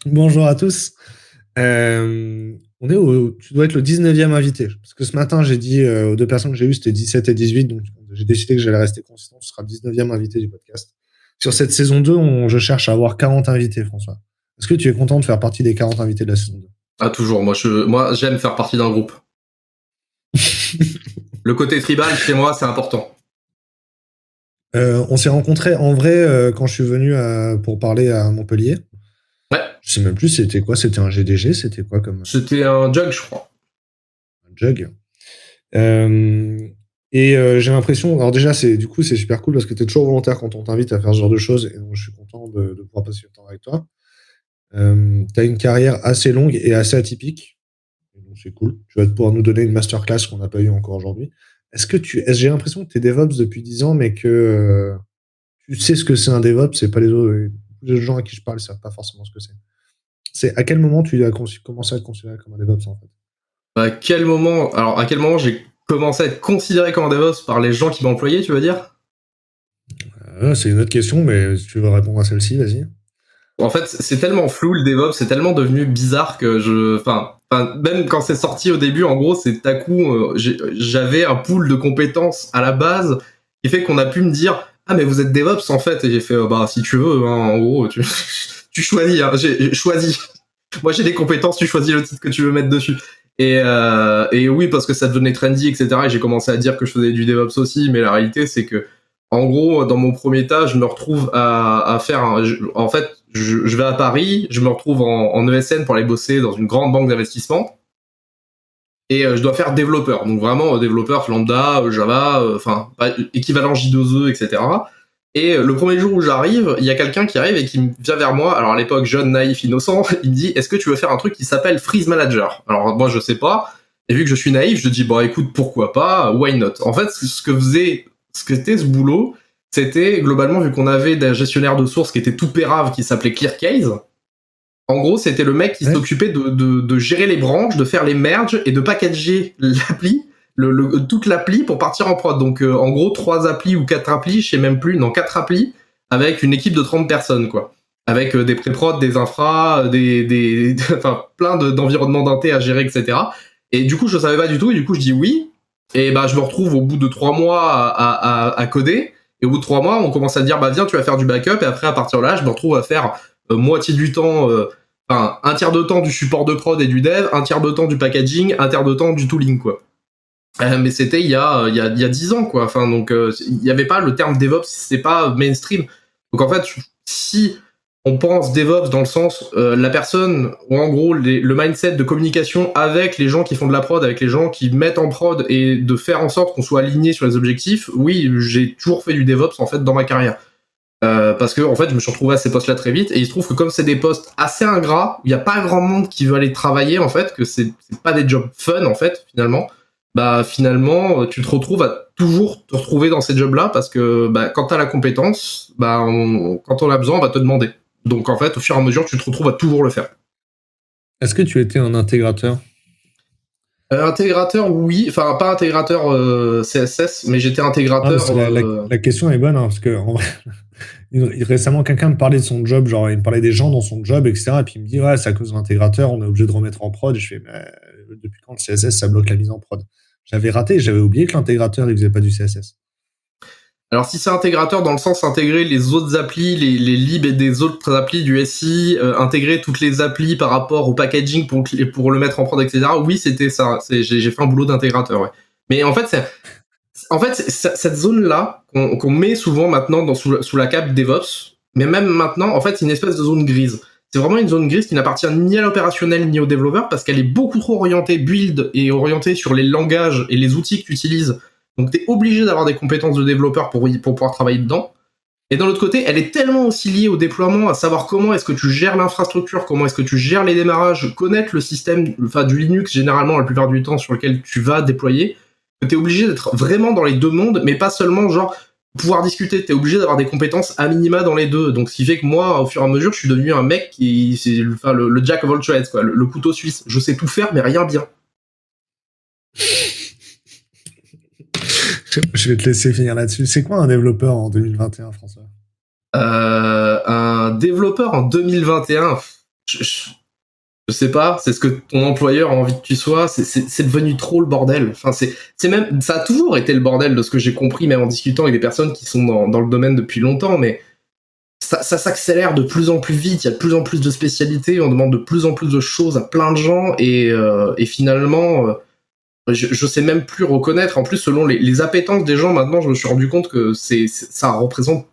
Bonjour à tous. Tu dois être le 19e invité. Parce que ce matin, j'ai dit aux deux personnes que j'ai eues, c'était 17 et 18. Donc, j'ai décidé que j'allais rester consistant. Ce sera le 19e invité du podcast. Sur cette saison 2, je cherche à avoir 40 invités, François. Est-ce que tu es content de faire partie des 40 invités de la saison 2? Ah, toujours. Moi, j'aime faire partie d'un groupe. Le côté tribal, chez moi, c'est important. On s'est rencontrés en vrai quand je suis venu pour parler à Montpellier. Ouais. Je sais même plus c'était quoi. C'était un GDG. C'était quoi comme C'était un jug, je crois. un jug. J'ai l'impression, alors déjà, c'est super cool parce que tu es toujours volontaire quand on t'invite à faire ce genre de choses. Et donc, je suis content de pouvoir passer le temps avec toi. Tu as une carrière assez longue et assez atypique. Et donc, c'est cool. Tu vas pouvoir nous donner une masterclass qu'on n'a pas eu encore aujourd'hui. J'ai l'impression que tu es DevOps depuis 10 ans, mais que tu sais ce que c'est un DevOps, c'est pas les gens à qui je parle ne savent pas forcément ce que c'est. C'est à quel moment tu as commencé à te considérer comme un DevOps en fait? À quel moment j'ai commencé à être considéré comme un DevOps par les gens qui m'ont employé, tu veux dire? C'est une autre question, mais si tu veux répondre à celle-ci, vas-y. En fait, c'est tellement flou le DevOps, c'est tellement devenu bizarre que même quand c'est sorti au début, en gros, c'est à coup, j'avais un pool de compétences à la base qui fait qu'on a pu me dire, ah mais vous êtes DevOps en fait, et j'ai fait, bah si tu veux, hein, en gros, tu choisis, hein, j'ai choisi. Moi j'ai des compétences, tu choisis le titre que tu veux mettre dessus. Et oui, parce que ça devenait trendy, etc. Et j'ai commencé à dire que je faisais du DevOps aussi, mais la réalité c'est que en gros, dans mon premier tas, je me retrouve à faire en fait, je vais à Paris, je me retrouve en ESN pour aller bosser dans une grande banque d'investissement. Et je dois faire développeur. Donc vraiment, développeur lambda, Java, équivalent J2E, etc. Et le premier jour où j'arrive, il y a quelqu'un qui arrive et qui vient vers moi. Alors à l'époque, jeune, naïf, innocent, il me dit, est-ce que tu veux faire un truc qui s'appelle Freeze Manager? Alors moi, je sais pas. Et vu que je suis naïf, je dis, bon, écoute, pourquoi pas, why not? En fait, ce que était ce boulot, c'était globalement, vu qu'on avait des gestionnaires de sources qui étaient tout péraves, qui s'appelaient ClearCase. En gros, c'était le mec qui s'occupait de gérer les branches, de faire les merges et de packager l'appli, toute l'appli pour partir en prod. Donc, en gros, 3 applis ou 4 applis, je sais même plus, non, 4 applis, avec une équipe de 30 personnes, quoi. Avec des pré-prod, des infras, enfin, plein d'environnements d'inté à gérer, etc. Et du coup, je savais pas du tout, et du coup, je dis oui. Et bah, je me retrouve au bout de 3 mois à coder. Et au bout de 3 mois, on commence à dire, bah, viens, tu vas faire du backup. Et après, à partir de là, je me retrouve à faire moitié du temps, un tiers de temps du support de prod et du dev, un tiers de temps du packaging, un tiers de temps du tooling, quoi. Mais c'était il y a 10 ans, quoi. Enfin, donc, il n'y avait pas le terme DevOps, c'est pas mainstream. Donc, en fait, si on pense DevOps dans le sens, la personne, ou en gros, le mindset de communication avec les gens qui font de la prod, avec les gens qui mettent en prod et de faire en sorte qu'on soit aligné sur les objectifs, oui, j'ai toujours fait du DevOps, en fait, dans ma carrière. Parce que en fait je me suis retrouvé à ces postes là très vite et il se trouve que comme c'est des postes assez ingrats où il n'y a pas grand monde qui veut aller travailler, en fait, que c'est pas des jobs fun, en fait, finalement tu te retrouves à toujours te retrouver dans ces jobs là parce que quand t'as la compétence, quand on a besoin on va te demander, donc en fait au fur et à mesure tu te retrouves à toujours le faire. Est-ce que tu étais un intégrateur? Intégrateur, oui, enfin pas intégrateur CSS, mais j'étais intégrateur. La question est bonne, hein, parce que en vrai, récemment, quelqu'un me parlait de son job, genre il me parlait des gens dans son job, etc. Et puis il me dit, ouais, c'est à cause de l'intégrateur, on est obligé de remettre en prod. Et je fais, mais depuis quand le CSS, ça bloque la mise en prod? J'avais raté, j'avais oublié que l'intégrateur, il faisait pas du CSS. Alors si c'est intégrateur dans le sens intégrer les autres applis, les libs et des autres applis du SI, intégrer toutes les applis par rapport au packaging pour le mettre en prod, etc. Oui, c'était ça. J'ai fait un boulot d'intégrateur, ouais. Mais en fait, cette zone-là qu'on met souvent maintenant sous la cape DevOps, mais même maintenant, en fait, c'est une espèce de zone grise. C'est vraiment une zone grise qui n'appartient ni à l'opérationnel ni aux développeurs parce qu'elle est beaucoup trop orientée build et orientée sur les langages et les outils que tu utilises. Donc, tu es obligé d'avoir des compétences de développeur pour pouvoir travailler dedans. Et d'un autre côté, elle est tellement aussi liée au déploiement, à savoir comment est-ce que tu gères l'infrastructure, comment est-ce que tu gères les démarrages, connaître le système, enfin du Linux généralement la plupart du temps sur lequel tu vas déployer, que tu es obligé d'être vraiment dans les deux mondes, mais pas seulement genre pouvoir discuter, tu es obligé d'avoir des compétences à minima dans les deux. Donc ce qui fait que moi, au fur et à mesure, je suis devenu un mec qui, c'est le jack of all trades, quoi, le couteau suisse. Je sais tout faire, mais rien bien. Je vais te laisser finir là-dessus. C'est quoi un développeur en 2021, François? Un développeur en 2021, je sais pas, c'est ce que ton employeur a envie que tu sois, c'est devenu trop le bordel. Enfin, c'est même, ça a toujours été le bordel de ce que j'ai compris, même en discutant avec des personnes qui sont dans le domaine depuis longtemps, mais ça s'accélère de plus en plus vite, il y a de plus en plus de spécialités, on demande de plus en plus de choses à plein de gens, et finalement, je sais même plus reconnaître. En plus, selon les appétences des gens, maintenant, je me suis rendu compte que ça représente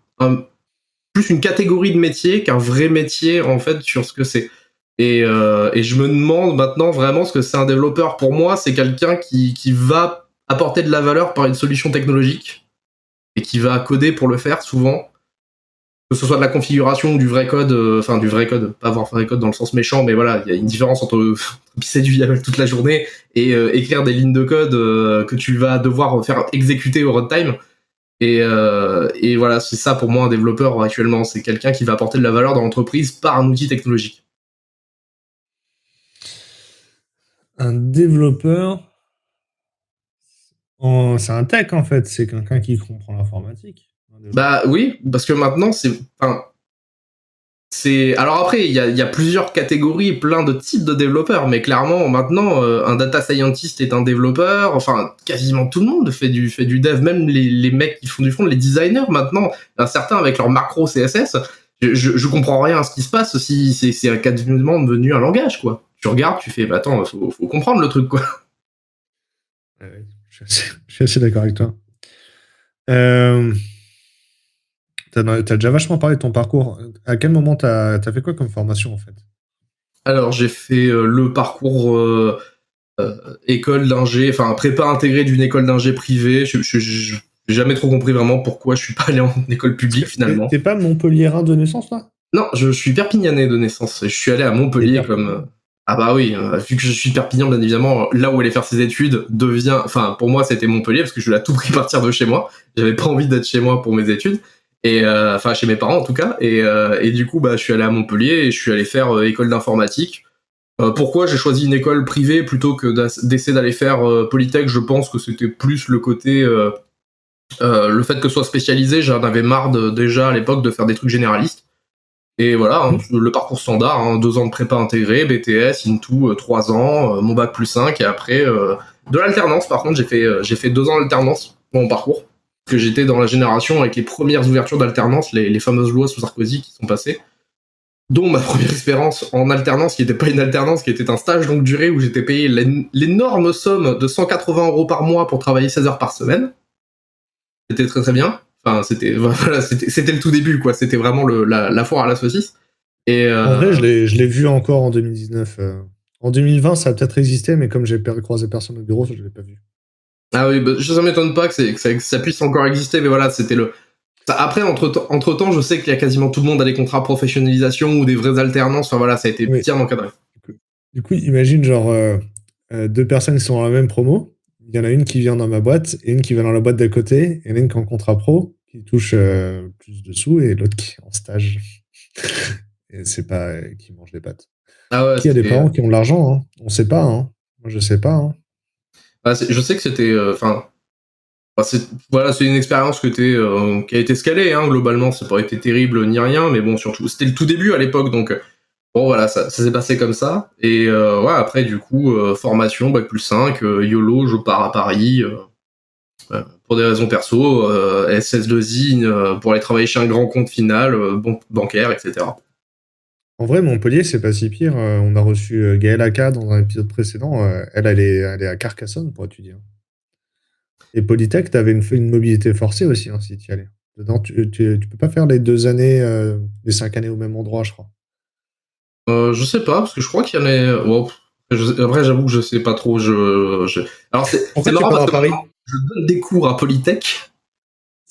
plus une catégorie de métier qu'un vrai métier, en fait, sur ce que c'est. Et je me demande maintenant vraiment ce que c'est un développeur. Pour moi, c'est quelqu'un qui va apporter de la valeur par une solution technologique et qui va coder pour le faire souvent, que ce soit de la configuration ou du vrai code, du vrai code, pas avoir vrai code dans le sens méchant, mais voilà, il y a une différence entre pisser du YAML toute la journée et écrire des lignes de code que tu vas devoir faire exécuter au runtime. Et voilà, c'est ça pour moi un développeur actuellement, c'est quelqu'un qui va apporter de la valeur dans l'entreprise par un outil technologique. Un développeur, c'est un tech en fait, c'est quelqu'un qui comprend l'informatique. Bah oui, parce que maintenant alors après il y a plusieurs catégories, plein de types de développeurs, mais clairement maintenant un data scientist est un développeur. Enfin, quasiment tout le monde fait du dev, même les mecs qui font du front, les designers maintenant, certains avec leur macro CSS. Je comprends rien à ce qui se passe si c'est quasiment devenu un langage, quoi. Tu regardes, tu fais, bah attends, faut comprendre le truc, quoi. Ouais, je suis assez d'accord avec toi. T'as déjà vachement parlé de ton parcours. À quel moment t'as fait quoi comme formation en fait? Alors j'ai fait le parcours école d'ingé, enfin prépa intégrée d'une école d'ingé privée. J'ai jamais trop compris vraiment pourquoi je suis pas allé en école publique finalement. T'es pas Montpelliérain de naissance là? Non, je suis perpignanais de naissance. Je suis allé à Montpellier comme. Ah bah oui, vu que je suis de Perpignan, bien évidemment, là où aller faire ses études devient. Enfin, pour moi, c'était Montpellier parce que je voulais à tout prix partir de chez moi. J'avais pas envie d'être chez moi pour mes études. Et enfin, chez mes parents en tout cas. Et du coup, bah, je suis allé à Montpellier et je suis allé faire école d'informatique. Pourquoi j'ai choisi une école privée plutôt que d'essayer d'aller faire Polytech? Je pense que c'était plus le côté. Le fait que ce soit spécialisé, j'en avais marre déjà à l'époque de faire des trucs généralistes. Et voilà, le parcours standard, 2 ans de prépa intégrée, BTS, Into, 3 ans, mon bac plus 5, et après de l'alternance. Par contre, j'ai fait 2 ans d'alternance dans mon parcours, parce que j'étais dans la génération avec les premières ouvertures d'alternance, les fameuses lois sous Sarkozy qui sont passées, dont ma première expérience en alternance, qui n'était pas une alternance, qui était un stage longue durée où j'étais payé l'énorme somme de 180 € par mois pour travailler 16 heures par semaine. C'était très très bien. Enfin, c'était le tout début, quoi. C'était vraiment la foire à la saucisse. Et En vrai, je l'ai vu encore en 2019. En 2020, ça a peut-être existé, mais comme j'ai croisé personne au bureau, je l'ai pas vu. Ah oui, bah, ça m'étonne pas que ça puisse encore exister, mais voilà, c'était le. Après, entre-temps, je sais qu'il y a quasiment tout le monde a des contrats professionnalisation ou des vraies alternances. Enfin voilà, ça a été bien encadré. Du coup, imagine genre 2 personnes qui sont dans la même promo. Il y en a une qui vient dans ma boîte et une qui va dans la boîte d'à côté. Et une qui est en contrat pro, qui touche plus de sous, et l'autre qui est en stage. Et c'est pas qui mange des pâtes. Ah ouais, Qui a des parents qui ont de l'argent, hein. On sait pas, hein. Moi, je sais pas, hein. Bah, je sais que c'était. Voilà, c'est une expérience qui a été scalée, hein, globalement. Ça n'a pas été terrible ni rien, mais bon, surtout, c'était le tout début à l'époque, donc bon, voilà, ça s'est passé comme ça. Et ouais, après, du coup, formation, bac plus 5, YOLO, je pars à Paris. Pour des raisons perso, SS2I, pour aller travailler chez un grand compte final, bancaire, etc. En vrai, Montpellier, c'est pas si pire. On a reçu Gaëlle Aka dans un épisode précédent. Elle est à Carcassonne, pour tu dire. Et Polytech, tu avais une mobilité forcée aussi, hein, si tu y allais. Dedans, tu peux pas faire les 2 années, les 5 années au même endroit, je crois. Je sais pas, parce que je crois qu'il y en a. Bon, après, j'avoue que je sais pas trop. Alors, c'est marrant parce que Paris je donne des cours à Polytech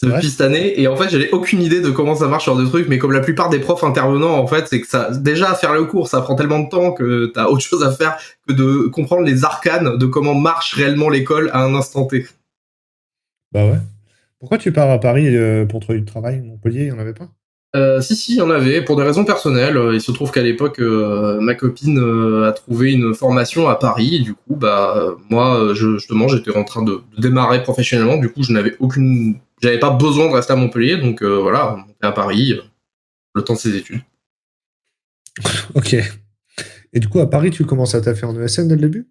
depuis cette année, et en fait, j'avais aucune idée de comment ça marche sur des trucs, mais comme la plupart des profs intervenants, en fait, c'est que ça, déjà, faire le cours, ça prend tellement de temps que t'as autre chose à faire que de comprendre les arcanes de comment marche réellement l'école à un instant T. Bah ouais. Pourquoi tu pars à Paris pour trouver du travail? Montpellier, il n'y en avait pas? Si, il y en avait, pour des raisons personnelles. Il se trouve qu'à l'époque, ma copine a trouvé une formation à Paris, et du coup, bah, moi, justement, j'étais en train de démarrer professionnellement, du coup, j'avais pas besoin de rester à Montpellier, donc voilà, on était à Paris, le temps de ses études. Ok. Et du coup, à Paris, tu commences à taffer en ESN dès le début?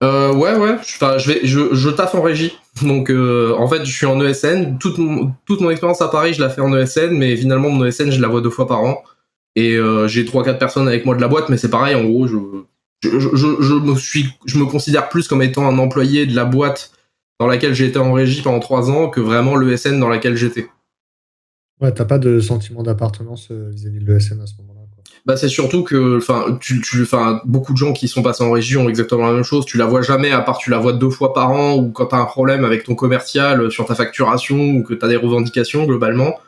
Ouais. Enfin, je taffe en régie. Donc, en fait, je suis en ESN. Toute mon expérience à Paris, je la fais en ESN, mais finalement, mon ESN, je la vois 2 fois par an. Et j'ai 3-4 personnes avec moi de la boîte, mais c'est pareil, en gros, je me considère plus comme étant un employé de la boîte dans laquelle j'ai été en régie pendant 3 ans que vraiment l'ESN dans laquelle j'étais. Ouais, t'as pas de sentiment d'appartenance vis-à-vis de l'ESN à ce moment-là, quoi. Bah, c'est surtout que, enfin, beaucoup de gens qui sont passés en régie ont exactement la même chose. Tu la vois jamais, à part tu la vois 2 fois par an, ou quand t'as un problème avec ton commercial sur ta facturation, ou que t'as des revendications, globalement.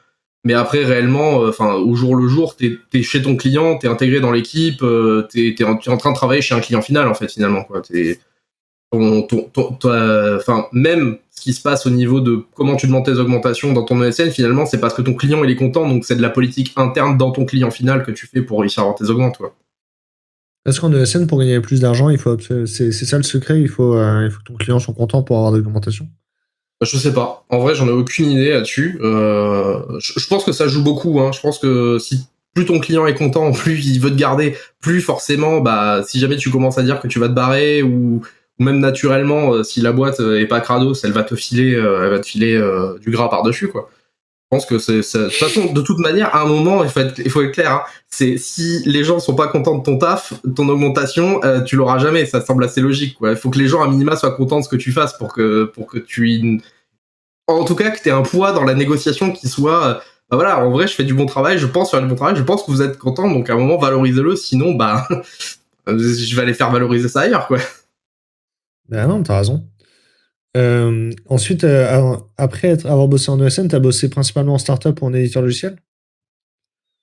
Mais après, réellement, au jour le jour, t'es chez ton client, t'es intégré dans l'équipe, t'es en train de travailler chez un client final, en fait, finalement, quoi. Même ce qui se passe au niveau de comment tu demandes tes augmentations dans ton ESN, finalement, c'est parce que ton client il est content, donc c'est de la politique interne dans ton client final que tu fais pour réussir à avoir tes augmentes, quoi. Est-ce qu'en ESN, pour gagner plus d'argent, c'est ça le secret, il faut que ton client soit content pour avoir des augmentations? Je sais pas. En vrai, j'en ai aucune idée là-dessus. Je pense que ça joue beaucoup, hein. Je pense que si plus ton client est content, plus il veut te garder, plus forcément, bah, si jamais tu commences à dire que tu vas te barrer ou même naturellement, si la boîte est pas crados, elle va te filer du gras par-dessus, quoi. Je pense que de toute façon, de toute manière, à un moment, il faut être clair, hein. C'est si les gens sont pas contents de ton taf, ton augmentation, tu l'auras jamais. Ça semble assez logique, quoi. Il faut que les gens à minima soient contents de ce que tu fasses pour que en tout cas, que tu aies un poids dans la négociation qui soit, bah voilà, en vrai, je fais du bon travail, je pense faire du bon travail, je pense que vous êtes content, donc à un moment, valorisez-le, sinon, bah, je vais aller faire valoriser ça ailleurs, quoi. Ben non, t'as raison. Ensuite, avoir bossé en ESN, t'as bossé principalement en startup ou en éditeur logiciel?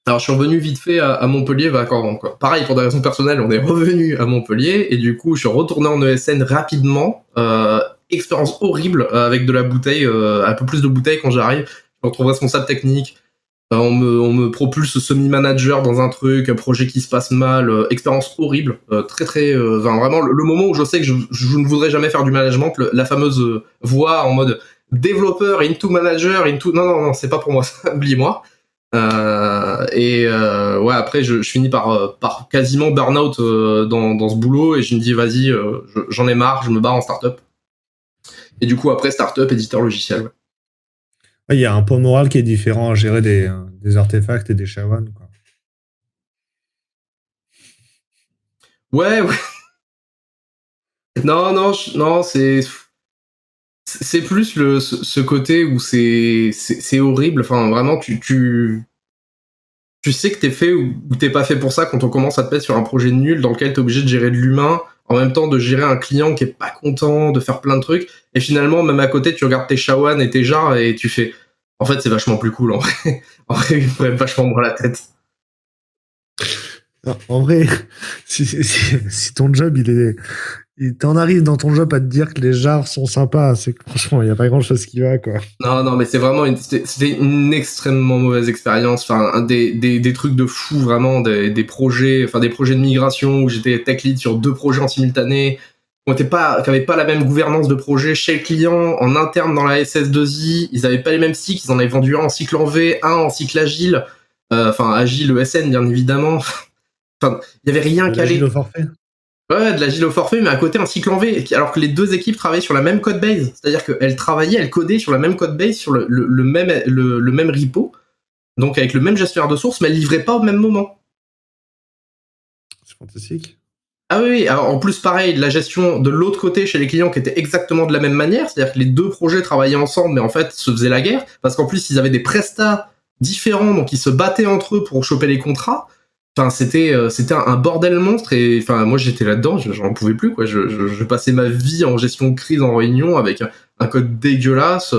Alors, je suis revenu vite fait à Montpellier, vacances, quoi. Pareil, pour des raisons personnelles, on est revenu à Montpellier, et du coup, je suis retourné en ESN rapidement, expérience horrible, avec de la bouteille, un peu plus de bouteille quand j'arrive, je me retrouve responsable technique. On me propulse semi-manager dans un truc, un projet qui se passe mal, expérience horrible, vraiment le moment où je sais que je ne voudrais jamais faire du management, la fameuse voix en mode développeur into manager into non, c'est pas pour moi ça, oublie-moi. Ouais, après je finis par quasiment burn-out dans ce boulot et je me dis vas-y, j'en ai marre, je me barre en startup. Et du coup après startup éditeur logiciel. Ouais. Ouais, il y a un poids moral qui est différent à gérer des artefacts et des shawans, quoi. Ouais. Non, c'est plus ce côté où c'est horrible. Enfin, vraiment, tu sais que t'es fait ou t'es pas fait pour ça quand on commence à te mettre sur un projet nul dans lequel t'es obligé de gérer de l'humain, en même temps de gérer un client qui est pas content, de faire plein de trucs. Et finalement, même à côté, tu regardes tes shawan et tes jars et tu fais, en fait, c'est vachement plus cool, en vrai. En vrai, il pourrait vachement moins la tête. Non, en vrai, si ton job, t'en arrives dans ton job à te dire que les jars sont sympas, c'est que franchement, il n'y a pas grand-chose qui va, quoi. Non, mais c'est vraiment c'était une extrêmement mauvaise expérience. Enfin, des trucs de fou, vraiment, des projets de migration où j'étais tech lead sur 2 projets en simultané, qui avaient pas la même gouvernance de projet chez le client, en interne dans la SS2I. Ils avaient pas les mêmes cycles. Ils en avaient vendu un en cycle en V, un en cycle agile. Agile ESN, bien évidemment. Enfin, il y avait rien De l'agile au calé. forfait. Ouais, de l'agile au forfait, mais à côté un cycle en V, alors que les 2 équipes travaillaient sur la même code base. C'est-à-dire elles codaient sur la même code base, sur le même repo, donc avec le même gestionnaire de sources, mais elles livraient pas au même moment. C'est fantastique. Ah oui, alors en plus pareil, la gestion de l'autre côté chez les clients qui était exactement de la même manière, c'est-à-dire que les 2 projets travaillaient ensemble, mais en fait se faisaient la guerre, parce qu'en plus ils avaient des prestats différents, donc ils se battaient entre eux pour choper les contrats. Enfin, c'était un bordel monstre et enfin moi j'étais là-dedans, j'en pouvais plus quoi. Je passais ma vie en gestion de crise en réunion avec un code dégueulasse.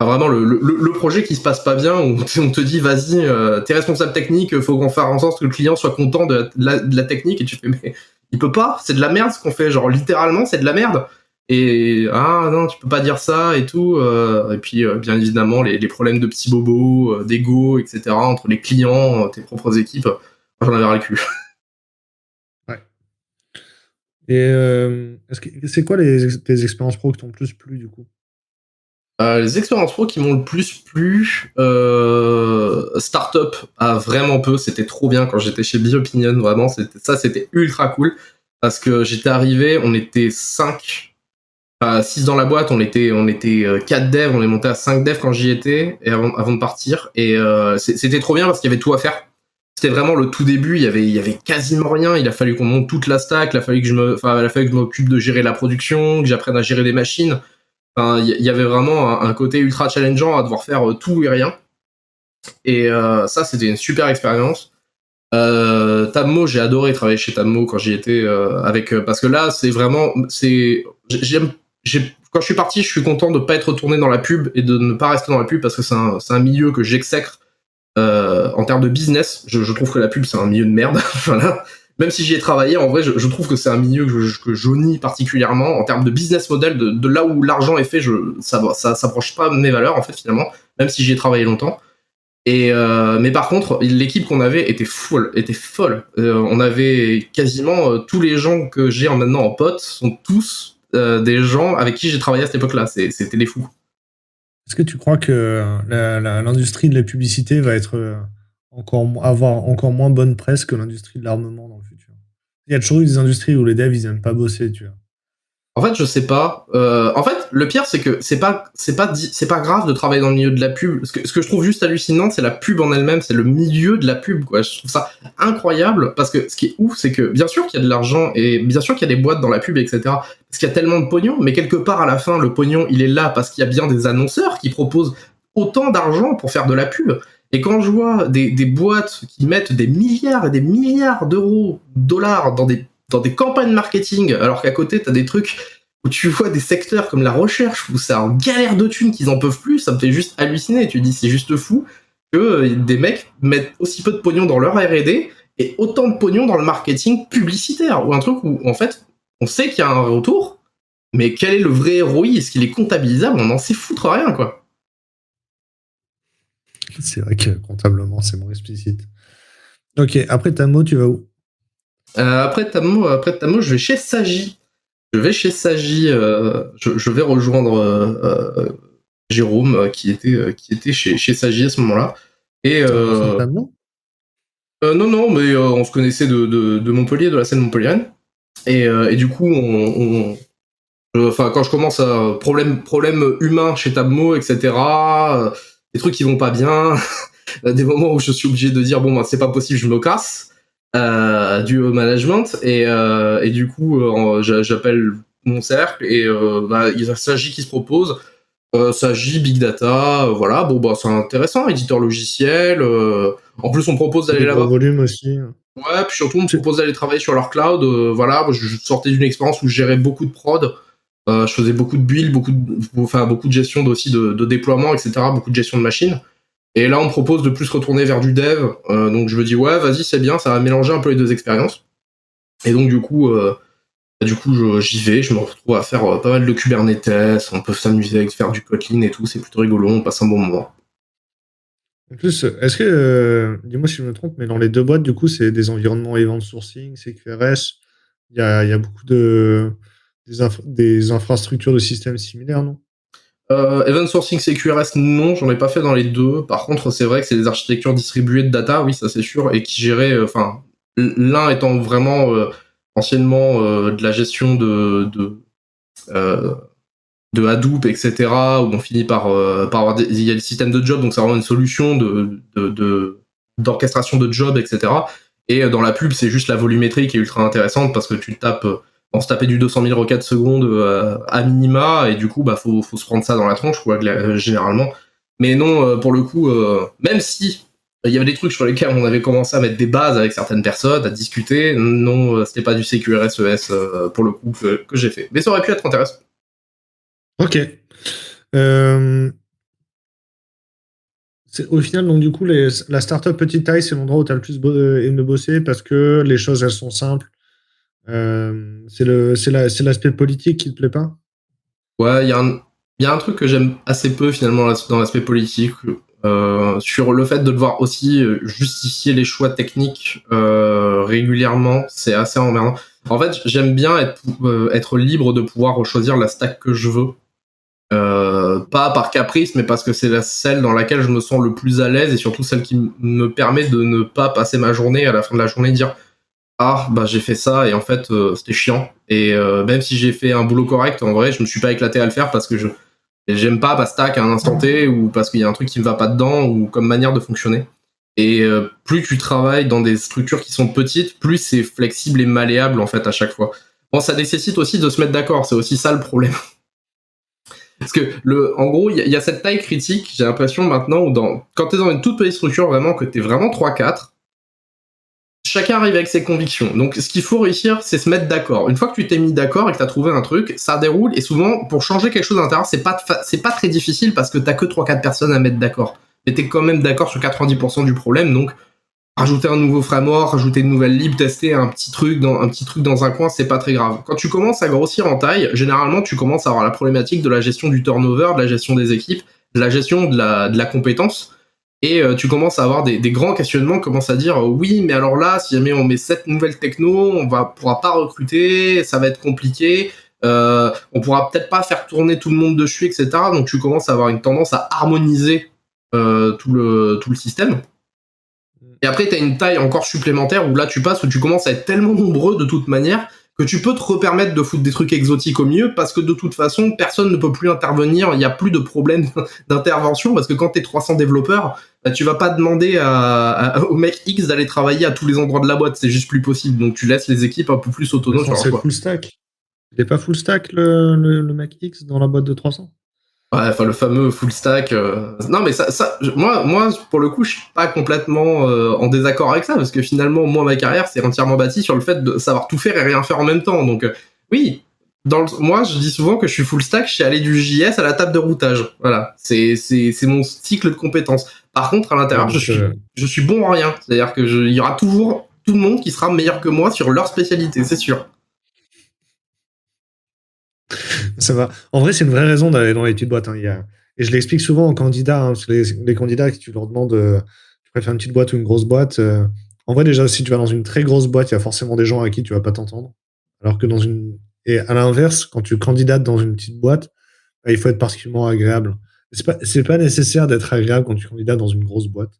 Vraiment le projet qui se passe pas bien, où on te dit vas-y, t'es responsable technique, faut qu'on fasse en sorte que le client soit content de la technique et tu fais mais il peut pas, c'est de la merde ce qu'on fait, genre littéralement c'est de la merde. Et ah non, tu peux pas dire ça et tout. Et puis bien évidemment les problèmes de petits bobos, d'ego, etc. entre les clients, tes propres équipes. J'en avais ras le cul. Ouais. Et c'est quoi tes expériences pro qui t'ont le plus plu, du coup? Les expériences pro qui m'ont le plus plu, Startup a vraiment peu, c'était trop bien quand j'étais chez BioOpinion, vraiment, c'était ultra cool, parce que j'étais arrivé, on était 5, 6 dans la boîte, on était 4 devs, on est monté à 5 devs quand j'y étais, et avant de partir, et c'était trop bien parce qu'il y avait tout à faire. C'était vraiment le tout début, il y avait quasiment rien, il a fallu qu'on monte toute la stack, il a fallu que je m'occupe de gérer la production, que j'apprenne à gérer des machines. Enfin, il y avait vraiment un côté ultra challengeant à devoir faire tout et rien. Et ça, c'était une super expérience. Tammo, j'ai adoré travailler chez Tammo quand j'y étais parce que là, c'est vraiment, quand je suis parti, je suis content de pas être retourné dans la pub et de ne pas rester dans la pub parce que c'est un milieu que j'exècre en termes de business. Je trouve que la pub c'est un milieu de merde. Voilà. Même si j'y ai travaillé, en vrai, je trouve que c'est un milieu que j'honnie particulièrement en termes de business model, de là où l'argent est fait. Ça s'approche pas de mes valeurs en fait finalement, même si j'y ai travaillé longtemps. Et mais par contre, l'équipe qu'on avait était folle. On avait quasiment tous les gens que j'ai maintenant en pote sont tous des gens avec qui j'ai travaillé à cette époque-là. C'était des fous. Est-ce que tu crois que l'industrie de la publicité va être avoir encore moins bonne presse que l'industrie de l'armement dans le futur? Il y a toujours eu des industries où les devs ils aiment pas bosser, tu vois. En fait, je sais pas. En fait, le pire, c'est que c'est pas grave de travailler dans le milieu de la pub. Ce que je trouve juste hallucinant, c'est la pub en elle-même, c'est le milieu de la pub, quoi. Je trouve ça incroyable parce que ce qui est ouf, c'est que bien sûr qu'il y a de l'argent et bien sûr qu'il y a des boîtes dans la pub, etc. Parce qu'il y a tellement de pognon, mais quelque part à la fin, le pognon, il est là parce qu'il y a bien des annonceurs qui proposent autant d'argent pour faire de la pub. Et quand je vois des boîtes qui mettent des milliards et des milliards d'euros, dollars dans des campagnes marketing, alors qu'à côté, t'as des trucs où tu vois des secteurs comme la recherche, où c'est en galère de thunes qu'ils en peuvent plus, ça me fait juste halluciner. Tu dis, c'est juste fou que des mecs mettent aussi peu de pognon dans leur R&D et autant de pognon dans le marketing publicitaire, ou un truc où, en fait, on sait qu'il y a un retour, mais quel est le vrai ROI? Est-ce qu'il est comptabilisable? On n'en sait foutre rien, quoi. C'est vrai que comptablement, c'est moins explicite. Ok, après Tamo, tu vas où? Après Tamo, je vais chez Sagi. Je vais rejoindre Jérôme qui était chez Sagi à ce moment-là. Et non, mais on se connaissait de Montpellier, de la scène montpelliéraine. Et du coup, quand je commence à problème humain chez Tabmo, etc. Des trucs qui vont pas bien, des moments où je suis obligé de dire bon bah c'est pas possible, je me casse dû au management et du coup j'appelle mon cercle et il y a Sagi qui se propose. Sagi, Big Data, voilà, bon bah c'est intéressant, éditeur logiciel. En plus on me propose d'aller là-bas. Volume aussi. Ouais, puis surtout on me propose d'aller travailler sur leur cloud. Voilà, je sortais d'une expérience où je gérais beaucoup de prod. Je faisais beaucoup de build, beaucoup de gestion aussi de déploiement, etc. Beaucoup de gestion de machines. Et là, on me propose de plus retourner vers du dev. Donc je me dis ouais, vas-y, c'est bien, ça va mélanger un peu les deux expériences. Et donc du coup, j'y vais, je me retrouve à faire pas mal de Kubernetes. On peut s'amuser avec faire du Kotlin et tout, c'est plutôt rigolo, on passe un bon moment. En plus, est-ce que, dis-moi si je me trompe, mais dans les deux boîtes, du coup, c'est des environnements event sourcing, CQRS, il y a beaucoup des infrastructures de systèmes similaires, non? Event sourcing CQRS, non, j'en ai pas fait dans les deux. Par contre, c'est vrai que c'est des architectures distribuées de data, oui, ça c'est sûr, et qui géraient, l'un étant vraiment anciennement de la gestion de Hadoop, etc., où on finit par avoir il y a des systèmes de job, donc c'est vraiment une solution d'orchestration de job, etc. Et dans la pub, c'est juste la volumétrie qui est ultra intéressante parce que on se tapait du 200 000 requêtes secondes à minima, et du coup, bah, faut se prendre ça dans la tronche, quoi, généralement. Mais non, pour le coup, même si il y avait des trucs sur lesquels on avait commencé à mettre des bases avec certaines personnes, à discuter, non, c'était pas du CQRS pour le coup que j'ai fait. Mais ça aurait pu être intéressant. Ok. Au final, donc du coup, la startup petite taille, c'est l'endroit où tu as le plus aimé bosser parce que les choses, elles sont simples. C'est l'aspect politique qui te plaît pas? Ouais, il y a un truc que j'aime assez peu finalement dans l'aspect politique, sur le fait de devoir aussi justifier les choix techniques régulièrement, c'est assez emmerdant. En fait, j'aime bien être libre de pouvoir choisir la stack que je veux. Pas par caprice, mais parce que c'est celle dans laquelle je me sens le plus à l'aise et surtout celle qui me permet de ne pas passer ma journée à la fin de la journée dire ah bah j'ai fait ça et en fait c'était chiant et même si j'ai fait un boulot correct en vrai je me suis pas éclaté à le faire parce que j'aime pas Pastack à un instant T ou parce qu'il y a un truc qui me va pas dedans ou comme manière de fonctionner. Et plus tu travailles dans des structures qui sont petites, plus c'est flexible et malléable en fait à chaque fois. Bon, ça nécessite aussi de se mettre d'accord, c'est aussi ça le problème. Parce que en gros, il y a cette taille critique, j'ai l'impression maintenant, où quand t'es dans une toute petite structure vraiment, que t'es vraiment 3-4, chacun arrive avec ses convictions. Donc ce qu'il faut réussir, c'est se mettre d'accord. Une fois que tu t'es mis d'accord et que t'as trouvé un truc, ça déroule, et souvent, pour changer quelque chose à l'intérieur, c'est pas très difficile parce que t'as que 3-4 personnes à mettre d'accord. Mais t'es quand même d'accord sur 90% du problème, donc rajouter un nouveau framework, rajouter une nouvelle lib, tester un petit truc dans un coin, c'est pas très grave. Quand tu commences à grossir en taille, généralement tu commences à avoir la problématique de la gestion du turnover, de la gestion des équipes, de la gestion de la compétence, et tu commences à avoir des grands questionnements, commences à dire oui, mais alors là, si jamais on met cette nouvelle techno, on pourra pas recruter, ça va être compliqué, on pourra peut-être pas faire tourner tout le monde dessus, etc. Donc tu commences à avoir une tendance à harmoniser tout le système. Et après, t'as une taille encore supplémentaire où là, tu commences à être tellement nombreux de toute manière que tu peux te permettre de foutre des trucs exotiques au milieu parce que de toute façon, personne ne peut plus intervenir. Il n'y a plus de problème d'intervention parce que quand t'es 300 développeurs, bah, tu vas pas demander au mec X d'aller travailler à tous les endroits de la boîte. C'est juste plus possible. Donc, tu laisses les équipes un peu plus autonomes sur leur choix. Full stack. Il est pas full stack le mec X dans la boîte de 300? Ouais, enfin le fameux full stack. Non mais moi pour le coup je suis pas complètement en désaccord avec ça parce que finalement moi ma carrière c'est entièrement bâtie sur le fait de savoir tout faire et rien faire en même temps. Donc oui, moi je dis souvent que je suis full stack, je sais aller du JS à la table de routage. Voilà, c'est mon cycle de compétences. Par contre à l'intérieur je suis bon en rien, c'est-à-dire que il y aura toujours tout le monde qui sera meilleur que moi sur leur spécialité, c'est sûr. Ça va. En vrai, c'est une vraie raison d'aller dans les petites boîtes. Hein. Et je l'explique souvent aux candidats. Hein, parce que les candidats, si tu leur demandes, tu préfères une petite boîte ou une grosse boîte. En vrai, déjà, si tu vas dans une très grosse boîte, il y a forcément des gens à qui tu vas pas t'entendre. Alors que et à l'inverse, quand tu candidates dans une petite boîte, bah, il faut être particulièrement agréable. C'est pas nécessaire d'être agréable quand tu candidates dans une grosse boîte.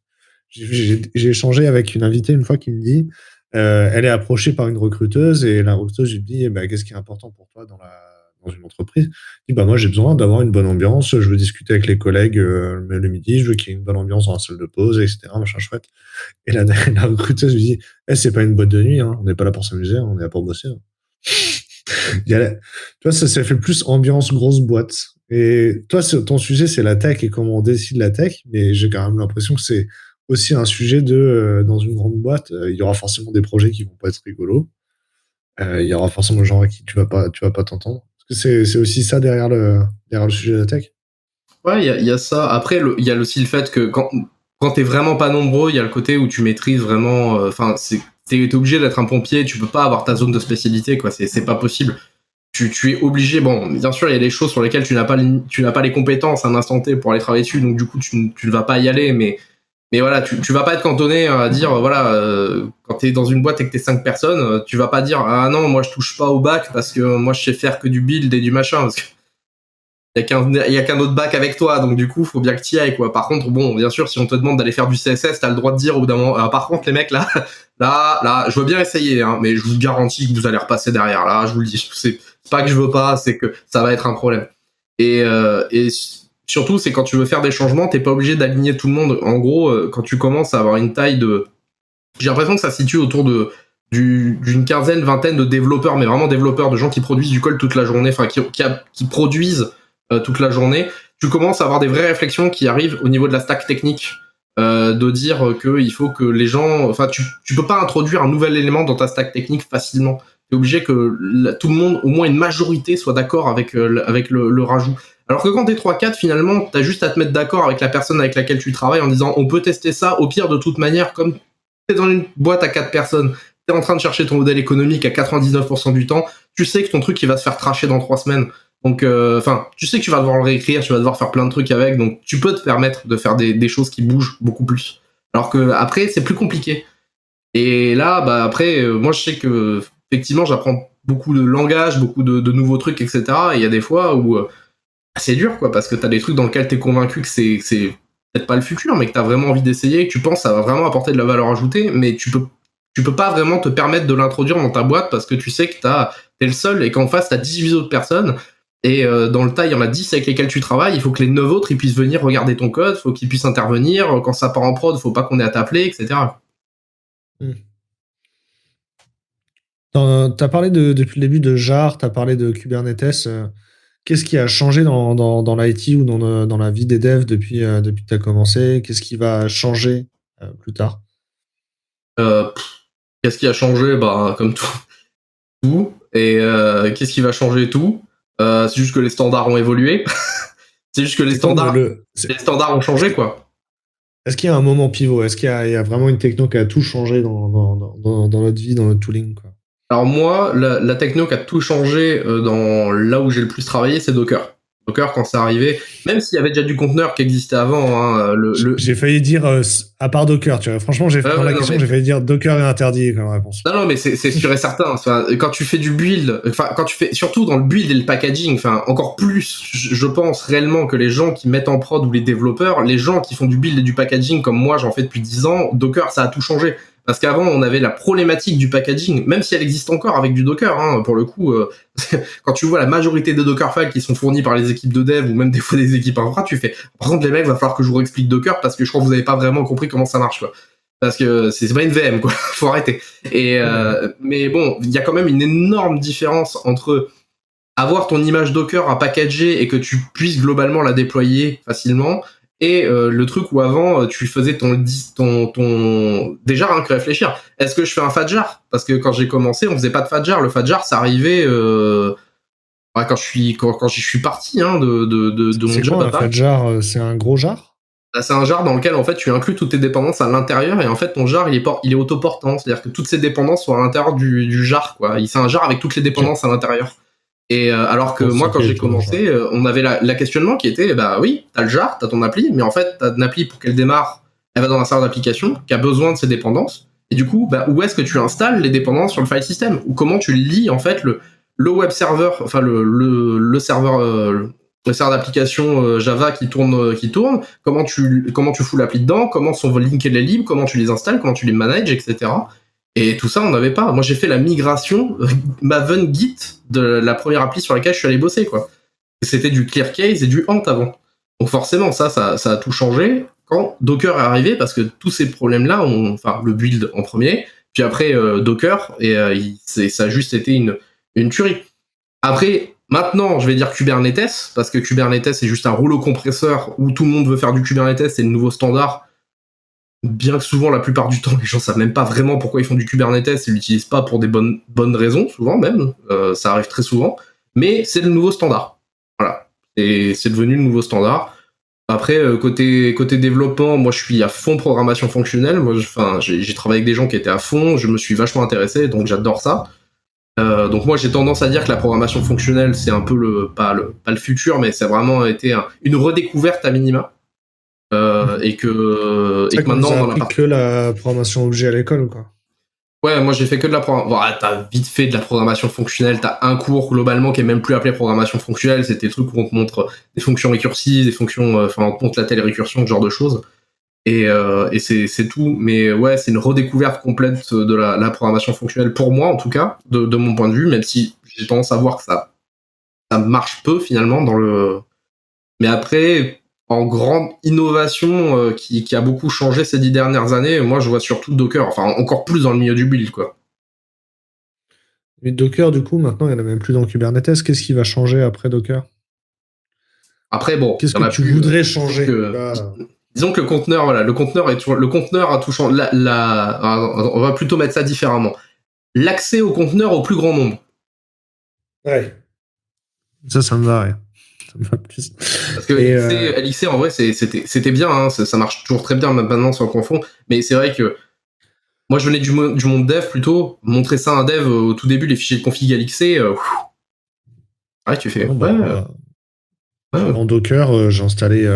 J'ai échangé avec une invitée une fois qui me dit, elle est approchée par une recruteuse et la recruteuse lui dit, bah, qu'est-ce qui est important pour toi dans une entreprise? Il dit, bah, moi, j'ai besoin d'avoir une bonne ambiance. Je veux discuter avec les collègues le midi. Je veux qu'il y ait une bonne ambiance dans la salle de pause, etc. Machin chouette. Et la recruteuse lui dit, c'est pas une boîte de nuit. Hein. On n'est pas là pour s'amuser. Hein. On est là pour bosser. Hein. Tu vois, ça fait plus ambiance grosse boîte. Et toi, ton sujet, c'est la tech et comment on décide la tech. Mais j'ai quand même l'impression que c'est aussi un sujet dans une grande boîte, il y aura forcément des projets qui vont pas être rigolos. Il y aura forcément des gens à qui tu vas pas t'entendre. Parce que c'est aussi ça derrière le sujet de la tech. Ouais, il y a ça. Après, il y a aussi le fait que quand t'es vraiment pas nombreux, il y a le côté où tu maîtrises vraiment. Enfin, t'es obligé d'être un pompier. Tu peux pas avoir ta zone de spécialité, quoi. C'est pas possible. Tu es obligé. Bon, bien sûr, il y a des choses sur lesquelles tu n'as pas les compétences à un instant T pour aller travailler dessus. Donc du coup, tu ne vas pas y aller. Mais voilà, tu vas pas être cantonné à dire voilà, quand t'es dans une boîte et que t'es 5 personnes, tu vas pas dire ah non, moi je touche pas au bac parce que moi je sais faire que du build et du machin. Parce que il y a qu'un autre bac avec toi, donc du coup, faut bien que t'y ailles, quoi. Par contre, bon, bien sûr, si on te demande d'aller faire du CSS, t'as le droit de dire au bout d'un moment, par contre, les mecs, là, je veux bien essayer, hein, mais je vous garantis que vous allez repasser derrière, là, je vous le dis. C'est pas que je veux pas, c'est que ça va être un problème. Et surtout, c'est quand tu veux faire des changements, t'es pas obligé d'aligner tout le monde. En gros, quand tu commences à avoir une taille j'ai l'impression que ça se situe autour d'une quinzaine, vingtaine de développeurs, mais vraiment développeurs, de gens qui produisent du code toute la journée, enfin qui produisent toute la journée, tu commences à avoir des vraies réflexions qui arrivent au niveau de la stack technique, de dire qu'il faut que les gens, enfin tu peux pas introduire un nouvel élément dans ta stack technique facilement. T'es obligé que tout le monde, au moins une majorité, soit d'accord avec le rajout. Alors que quand t'es 3-4, finalement, t'as juste à te mettre d'accord avec la personne avec laquelle tu travailles en disant on peut tester ça, au pire de toute manière, comme t'es dans une boîte à 4 personnes, t'es en train de chercher ton modèle économique à 99% du temps, tu sais que ton truc il va se faire tracher dans 3 semaines. Donc, tu sais que tu vas devoir le réécrire, tu vas devoir faire plein de trucs avec, donc tu peux te permettre de faire des choses qui bougent beaucoup plus. Alors que après, c'est plus compliqué. Et là, bah après, moi je sais que effectivement, j'apprends beaucoup de langage, beaucoup de nouveaux trucs, etc. Et il y a des fois où c'est dur, quoi, parce que t'as des trucs dans lesquels t'es convaincu que c'est peut-être pas le futur, mais que t'as vraiment envie d'essayer, que tu penses que ça va vraiment apporter de la valeur ajoutée, mais tu peux pas vraiment te permettre de l'introduire dans ta boîte parce que tu sais que t'es le seul et qu'en face t'as 18 autres personnes. Et dans le tas, il y en a 10 avec lesquels tu travailles. Il faut que les 9 autres ils puissent venir regarder ton code, il faut qu'ils puissent intervenir. Quand ça part en prod, faut pas qu'on ait à t'appeler, etc. T'as parlé depuis le début de JAR, t'as parlé de Kubernetes. Qu'est-ce qui a changé dans l'IT ou dans la vie des devs depuis que tu as commencé? Qu'est-ce qui va changer plus tard? Qu'est-ce qui a changé? Bah, comme tout. Et qu'est-ce qui va changer tout? C'est juste que les standards ont évolué. C'est juste que les standards ont changé, quoi. Est-ce qu'il y a un moment pivot? Est-ce qu'il y a vraiment une techno qui a tout changé dans notre vie, dans notre tooling, quoi? Alors moi, la techno qui a tout changé dans là où j'ai le plus travaillé, c'est Docker. Docker, quand c'est arrivé, même s'il y avait déjà du conteneur qui existait avant, hein, J'ai failli dire à part Docker, tu vois. Franchement, j'ai failli dire Docker est interdit comme réponse. Non, mais c'est sûr et certain. Enfin, quand tu fais du build, enfin, quand tu fais, surtout dans le build et le packaging, enfin, encore plus, je pense réellement que les gens qui mettent en prod ou les développeurs, les gens qui font du build et du packaging comme moi, j'en fais depuis 10 ans, Docker, ça a tout changé. Parce qu'avant, on avait la problématique du packaging, même si elle existe encore avec du Docker, hein, pour le coup, quand tu vois la majorité des Dockerfiles qui sont fournis par les équipes de dev ou même des fois des équipes infra, tu fais, par contre, les mecs, va falloir que je vous explique Docker parce que je crois que vous avez pas vraiment compris comment ça marche, quoi. Parce que c'est pas une VM, quoi. Faut arrêter. Et mais bon, il y a quand même une énorme différence entre avoir ton image Docker à packager et que tu puisses globalement la déployer facilement et le truc où avant tu faisais ton déjà rien que réfléchir. Est-ce que je fais un Fadjar? Parce que quand j'ai commencé, on faisait pas de Fadjar. Le Fadjar, ça arrivait quand j'y suis parti hein, de mon job. C'est quoi un Fadjar? C'est un gros jar? C'est un jar dans lequel en fait tu inclus toutes tes dépendances à l'intérieur et en fait ton jar il est autoportant, c'est-à-dire que toutes ces dépendances sont à l'intérieur du jar, quoi. C'est un jar avec toutes les dépendances à l'intérieur. Et alors que moi quand j'ai commencé, on avait la questionnement qui était bah oui, t'as le jar, t'as ton appli, mais en fait t'as une appli pour qu'elle démarre, elle va dans un serveur d'application qui a besoin de ces dépendances. Et du coup, bah où est-ce que tu installes les dépendances sur le file system ou comment tu lis en fait le web server, enfin le serveur le serveur d'application Java qui tourne, comment tu fous l'appli dedans, comment sont linkés les libres, comment tu les installes, comment tu les manages, etc. Et tout ça, on n'avait pas. Moi, j'ai fait la migration Maven Git de la première appli sur laquelle je suis allé bosser, quoi. C'était du ClearCase et du Ant avant. Donc forcément, ça a tout changé quand Docker est arrivé, parce que tous ces problèmes-là, enfin, le build en premier, puis après Docker, et ça a juste été une tuerie. Après, maintenant, je vais dire Kubernetes, parce que Kubernetes, c'est juste un rouleau compresseur où tout le monde veut faire du Kubernetes, c'est le nouveau standard. Bien que souvent, la plupart du temps, les gens savent même pas vraiment pourquoi ils font du Kubernetes, ils l'utilisent pas pour des bonnes raisons, souvent même, ça arrive très souvent, mais c'est le nouveau standard. Voilà, et c'est devenu le nouveau standard. Après, côté développement, moi je suis à fond programmation fonctionnelle, j'ai travaillé avec des gens qui étaient à fond, je me suis vachement intéressé, donc j'adore ça. Donc moi j'ai tendance à dire que la programmation fonctionnelle c'est un peu pas le futur, mais ça a vraiment été une redécouverte à minima. Et que maintenant on a que la programmation objet à l'école ou quoi? Ouais, moi j'ai fait que de la programmation. Bon, t'as vite fait de la programmation fonctionnelle, t'as un cours globalement qui est même plus appelé programmation fonctionnelle, c'était des trucs où on te montre des fonctions récursives, des fonctions, enfin on te montre la telle récursion, ce genre de choses. Et c'est tout, mais ouais, c'est une redécouverte complète de la programmation fonctionnelle pour moi en tout cas, de mon point de vue, même si j'ai tendance à voir que ça marche peu finalement dans le. Mais après, en grande innovation qui a beaucoup changé ces 10 dernières années, moi je vois surtout Docker, enfin encore plus dans le milieu du build, quoi. Mais Docker, du coup, maintenant il n'y en a même plus dans Kubernetes. Qu'est-ce qui va changer après Docker? Après, bon, qu'est-ce que tu voudrais changer? Disons que le conteneur, voilà, le conteneur a tout changé. On va plutôt mettre ça différemment. L'accès au conteneur au plus grand nombre. Ouais. Ça me va, ouais. Ça me va plus. Parce que LXC, en vrai, c'était bien, hein, ça marche toujours très bien maintenant sans confond, mais c'est vrai que moi je venais du monde dev plutôt, montrer ça à un dev au tout début, les fichiers de config LXC, ouais, tu fais. En Docker, j'ai installé.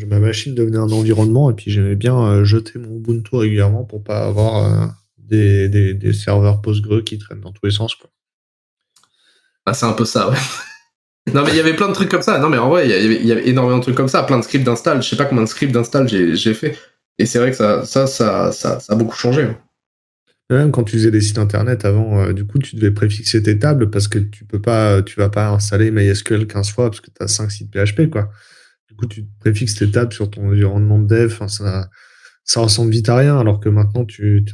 Ma machine devenait un environnement et puis j'aimais bien jeter mon Ubuntu régulièrement pour pas avoir des serveurs Postgre qui traînent dans tous les sens, quoi. Bah, c'est un peu ça, ouais. Non, mais il y avait plein de trucs comme ça. Non, mais en vrai, il y avait énormément de trucs comme ça, plein de scripts d'install. Je sais pas combien de scripts d'install j'ai fait. Et c'est vrai que ça a beaucoup changé. Même quand tu faisais des sites internet avant, du coup, tu devais préfixer tes tables parce que tu vas pas installer MySQL 15 fois parce que tu as 5 sites PHP, quoi. Du coup, tu préfixes tes tables sur ton environnement de dev. Enfin, ça ressemble vite à rien, alors que maintenant, tu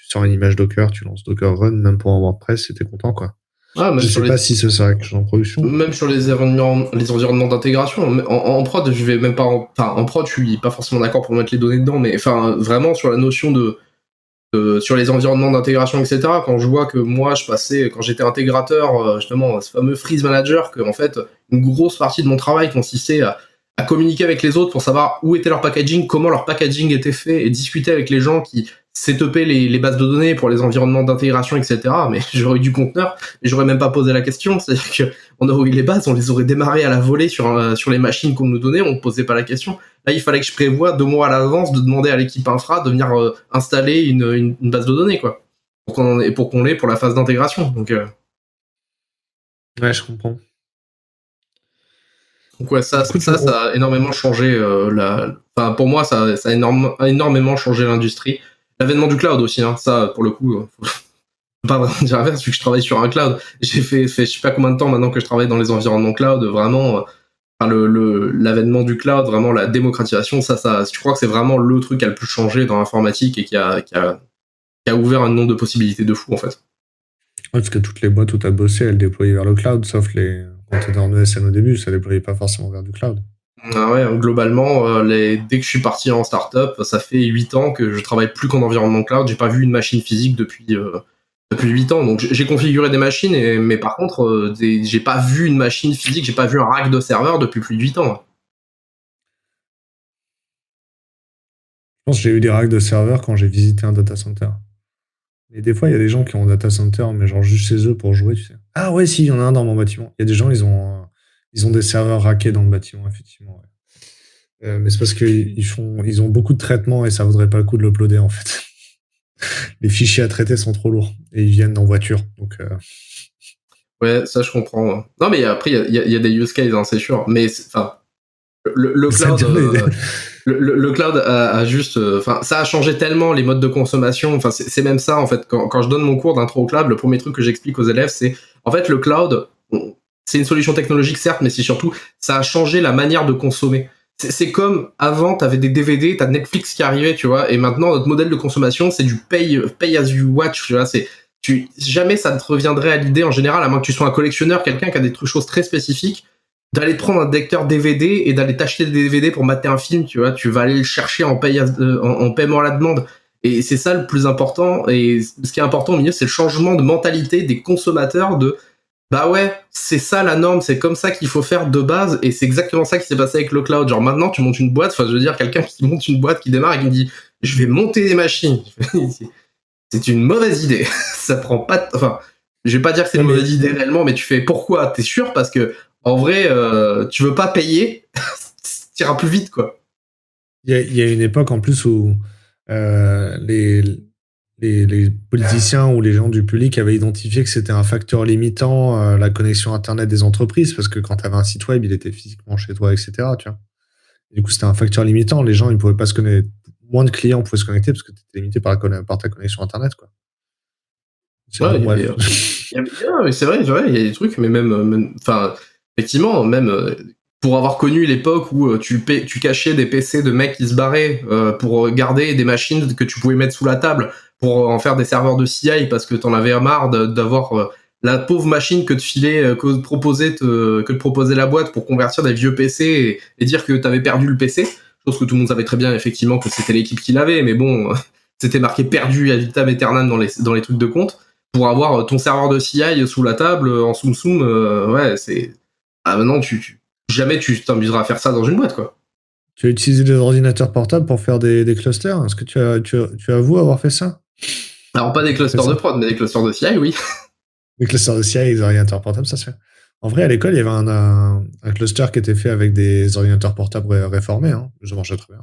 sors une image Docker, tu lances Docker Run, même pour un WordPress, et t'es content, quoi. Ah, Je sais pas si ça sera quelque chose en production. même sur les environnements d'intégration. En prod, je vais même pas. En prod, je suis pas forcément d'accord pour mettre les données dedans, mais enfin, vraiment sur la notion sur les environnements d'intégration, etc. Quand je vois que moi, je passais, quand j'étais intégrateur, justement, ce fameux freeze manager, que en fait, une grosse partie de mon travail consistait à communiquer avec les autres pour savoir où était leur packaging, comment leur packaging était fait, et discuter avec les gens qui setupaient les bases de données pour les environnements d'intégration, etc. Mais j'aurais eu du conteneur, et j'aurais même pas posé la question. C'est-à-dire qu'on aurait eu les bases, on les aurait démarrées à la volée sur les machines qu'on nous donnait, on ne posait pas la question. Là, il fallait que je prévoie 2 mois à l'avance de demander à l'équipe infra de venir installer une base de données, quoi, pour qu'on l'ait pour la phase d'intégration. Donc Ouais, je comprends. ouais, ça a énormément changé. Enfin, pour moi, ça a énormément changé l'industrie. L'avènement du cloud aussi, hein, ça, pour le coup, faut pas vraiment dire l'inverse, vu que je travaille sur un cloud. J'ai fait je sais pas combien de temps maintenant que je travaille dans les environnements cloud, vraiment. Enfin, l'avènement du cloud, vraiment la démocratisation, je crois que c'est vraiment le truc qui a le plus changé dans l'informatique et qui a ouvert un nombre de possibilités de fou, en fait. Ouais, parce que toutes les boîtes où tu as bossé, elles déployaient vers le cloud, sauf quand tu étais en ESN au début, ça déployait pas forcément vers du cloud. Ah ouais, globalement, dès que je suis parti en startup, ça fait 8 ans que je travaille plus qu'en environnement cloud. J'ai pas vu une machine physique depuis 8 ans. Donc j'ai configuré des machines, mais par contre, j'ai pas vu une machine physique, j'ai pas vu un rack de serveur depuis plus de 8 ans. Je pense que j'ai eu des racks de serveurs quand j'ai visité un data center. Et des fois, il y a des gens qui ont un data center, mais genre juste chez eux pour jouer, tu sais. Ah ouais, si, il y en a un dans mon bâtiment. Il y a des gens, ils ont des serveurs rackés dans le bâtiment, effectivement. Ouais. Mais c'est parce ils ont beaucoup de traitements et ça vaudrait pas le coup de l'uploader, en fait. Les fichiers à traiter sont trop lourds et ils viennent en voiture. Donc, Ouais, ça je comprends. Non, mais après, il y a des use cases, hein, c'est sûr. Mais enfin, le cloud, le cloud a juste, enfin, ça a changé tellement les modes de consommation. Enfin, c'est même ça en fait. Quand je donne mon cours d'intro au cloud, le premier truc que j'explique aux élèves, c'est en fait le cloud, c'est une solution technologique certes, mais c'est surtout ça a changé la manière de consommer. C'est comme avant, t'avais des DVD, t'as Netflix qui arrivait, tu vois, et maintenant notre modèle de consommation, c'est du pay as you watch, tu vois. Jamais ça te reviendrait à l'idée en général, à moins que tu sois un collectionneur, quelqu'un qui a des choses très spécifiques, d'aller te prendre un lecteur DVD et d'aller t'acheter des DVD pour mater un film, tu vois. Tu vas aller le chercher en paiement à la demande. Et c'est ça le plus important. Et ce qui est important au milieu, c'est le changement de mentalité des consommateurs bah ouais, c'est ça la norme, c'est comme ça qu'il faut faire de base, et c'est exactement ça qui s'est passé avec le cloud. Genre maintenant, tu montes une boîte, enfin je veux dire, quelqu'un qui monte une boîte, qui démarre et qui me dit, je vais monter des machines. C'est une mauvaise idée. Ça prend pas enfin, je vais pas dire que c'est une mauvaise idée réellement, mais tu fais pourquoi? T'es sûr? Parce que en vrai, tu veux pas payer, t'iras plus vite, quoi. il y a une époque en plus où les politiciens ou les gens du public avaient identifié que c'était un facteur limitant la connexion Internet des entreprises, parce que quand tu avais un site web, il était physiquement chez toi, etc. Tu vois. Et du coup, c'était un facteur limitant. Les gens, ils pouvaient pas se connecter. Moins de clients pouvaient se connecter parce que tu étais limité par ta connexion Internet. Quoi. Ouais, Bon, bref. c'est vrai, il y a des trucs, mais enfin, effectivement, même pour avoir connu l'époque où tu cachais des PC de mecs qui se barraient pour garder des machines que tu pouvais mettre sous la table pour en faire des serveurs de CI parce que t'en avais marre d'avoir la pauvre machine que te proposait la boîte pour convertir des vieux PC et dire que t'avais perdu le PC, chose que tout le monde savait très bien effectivement que c'était l'équipe qui l'avait, mais bon, c'était marqué perdu à vitam aeternam dans les trucs de compte pour avoir ton serveur de CI sous la table en soum soum. Ouais, c'est maintenant jamais tu t'amuseras à faire ça dans une boîte, quoi. Tu as utilisé des ordinateurs portables pour faire des clusters. Est-ce que tu avoues avoir fait ça? Alors pas des clusters de prod, mais des clusters de CI, oui. Les clusters de CI et les ordinateurs portables, ça se fait. En vrai, à l'école, il y avait un cluster qui était fait avec des ordinateurs portables réformés. Hein. Ça marchait très bien.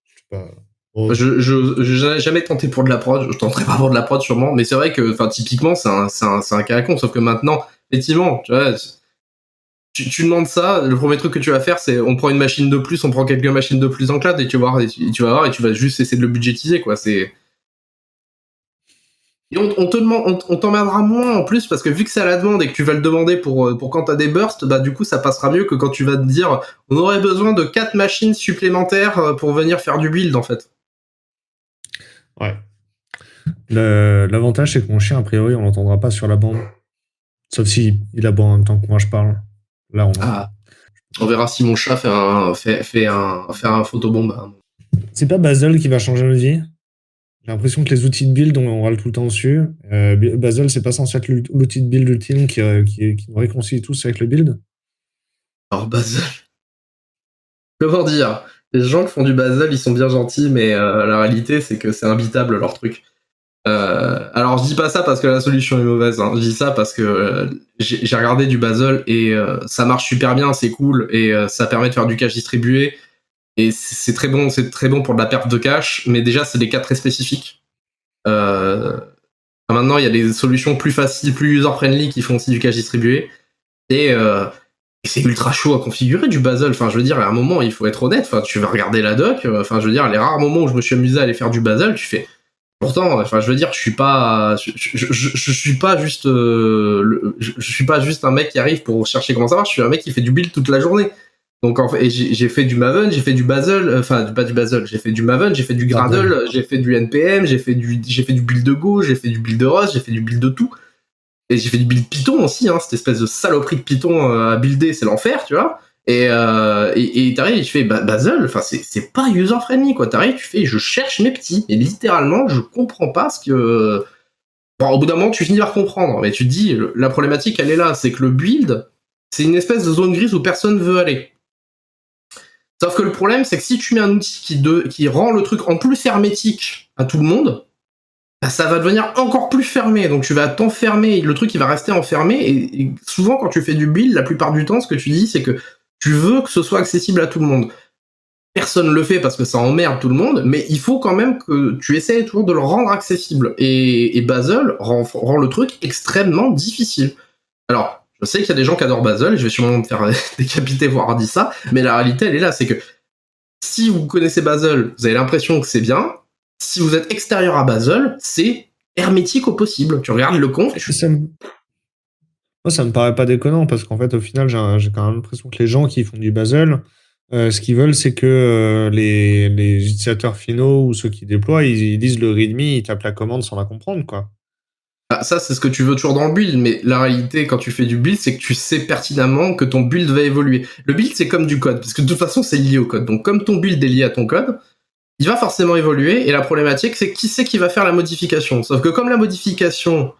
Je sais pas. Bon, Je n'ai jamais tenté pour de la prod, je tenterai pas pour de la prod sûrement, mais c'est vrai que, enfin, typiquement, c'est un cas à con, sauf que maintenant, effectivement, tu vois, tu demandes ça, le premier truc que tu vas faire, c'est on prend une machine de plus, on prend quelques machines de plus en cloud et tu vas voir, et tu vas voir et tu vas juste essayer de le budgétiser, quoi. Et on te demande, on t'emmerdera moins en plus parce que vu que c'est à la demande et que tu vas le demander pour quand t'as des bursts, bah du coup ça passera mieux que quand tu vas te dire on aurait besoin de 4 machines supplémentaires pour venir faire du build en fait. Ouais. L'avantage, c'est que mon chien, a priori, on l'entendra pas sur la bande. Sauf si il aboie en même temps que moi je parle. Là, on entend. Ah, on verra si mon chat fait un photobombe. C'est pas Bazel qui va changer notre vie. J'ai l'impression que les outils de build, on râle tout le temps dessus. Bazel, c'est pas censé être l'outil de build ultime qui nous réconcilie tous avec le build. Alors Basel, comment dire, les gens qui font du Basel, ils sont bien gentils, mais la réalité c'est que c'est imbitable leur truc. Alors je dis pas ça parce que la solution est mauvaise, hein. Je dis ça parce que j'ai regardé du Basel et ça marche super bien, c'est cool et ça permet de faire du cache distribué et c'est très bon pour de la perte de cache, mais déjà c'est des cas très spécifiques. Maintenant il y a des solutions plus faciles, plus user-friendly qui font aussi du cache distribué et c'est ultra chaud à configurer du Basel. Enfin, je veux dire, à un moment, il faut être honnête. Enfin, tu vas regarder la doc. Enfin, je veux dire, les rares moments où je me suis amusé à aller faire du Basel, tu fais. Pourtant, enfin, je veux dire, je suis pas juste, je suis pas juste un mec qui arrive pour chercher comment ça marche. Je suis un mec qui fait du build toute la journée. Donc, en fait, j'ai fait du Maven, j'ai fait du Basel, enfin, pas du Basel, j'ai fait du Maven, j'ai fait du Gradle, j'ai fait du NPM, j'ai fait du build de Go, j'ai fait du build de Rust, j'ai fait du build de tout. Et j'ai fait du build Python aussi, hein, cette espèce de saloperie de Python à builder, c'est l'enfer, tu vois. Et t'arrives, tu fais Basel, enfin c'est pas user friendly quoi. T'arrives, tu fais, je cherche mes petits, et littéralement, je comprends pas ce que. Bon, au bout d'un moment, tu finis par comprendre, mais tu te dis, la problématique, elle est là, c'est que le build, c'est une espèce de zone grise où personne veut aller. Sauf que le problème, c'est que si tu mets un outil qui rend le truc en plus hermétique à tout le monde, ça va devenir encore plus fermé, donc tu vas t'enfermer, le truc il va rester enfermé, et souvent quand tu fais du build, la plupart du temps, ce que tu dis, c'est que tu veux que ce soit accessible à tout le monde. Personne le fait parce que ça emmerde tout le monde, mais il faut quand même que tu essaies toujours de le rendre accessible. Et Basel rend le truc extrêmement difficile. Alors, je sais qu'il y a des gens qui adorent Basel, et je vais sûrement me faire décapiter pour avoir dit ça, mais la réalité elle est là, c'est que si vous connaissez Basel, vous avez l'impression que c'est bien. Si vous êtes extérieur à Basel, c'est hermétique au possible. Tu regardes le conf. Moi, ça me paraît pas déconnant parce qu'en fait, au final, j'ai quand même l'impression que les gens qui font du Basel, ce qu'ils veulent, c'est que les utilisateurs finaux ou ceux qui déploient, ils lisent le README, ils tapent la commande sans la comprendre, quoi. Ah, ça, c'est ce que tu veux toujours dans le build, mais la réalité, quand tu fais du build, c'est que tu sais pertinemment que ton build va évoluer. Le build, c'est comme du code, parce que de toute façon, c'est lié au code. Donc, comme ton build est lié à ton code, il va forcément évoluer, et la problématique, c'est qui c'est qui va faire la modification. Sauf que comme la modification,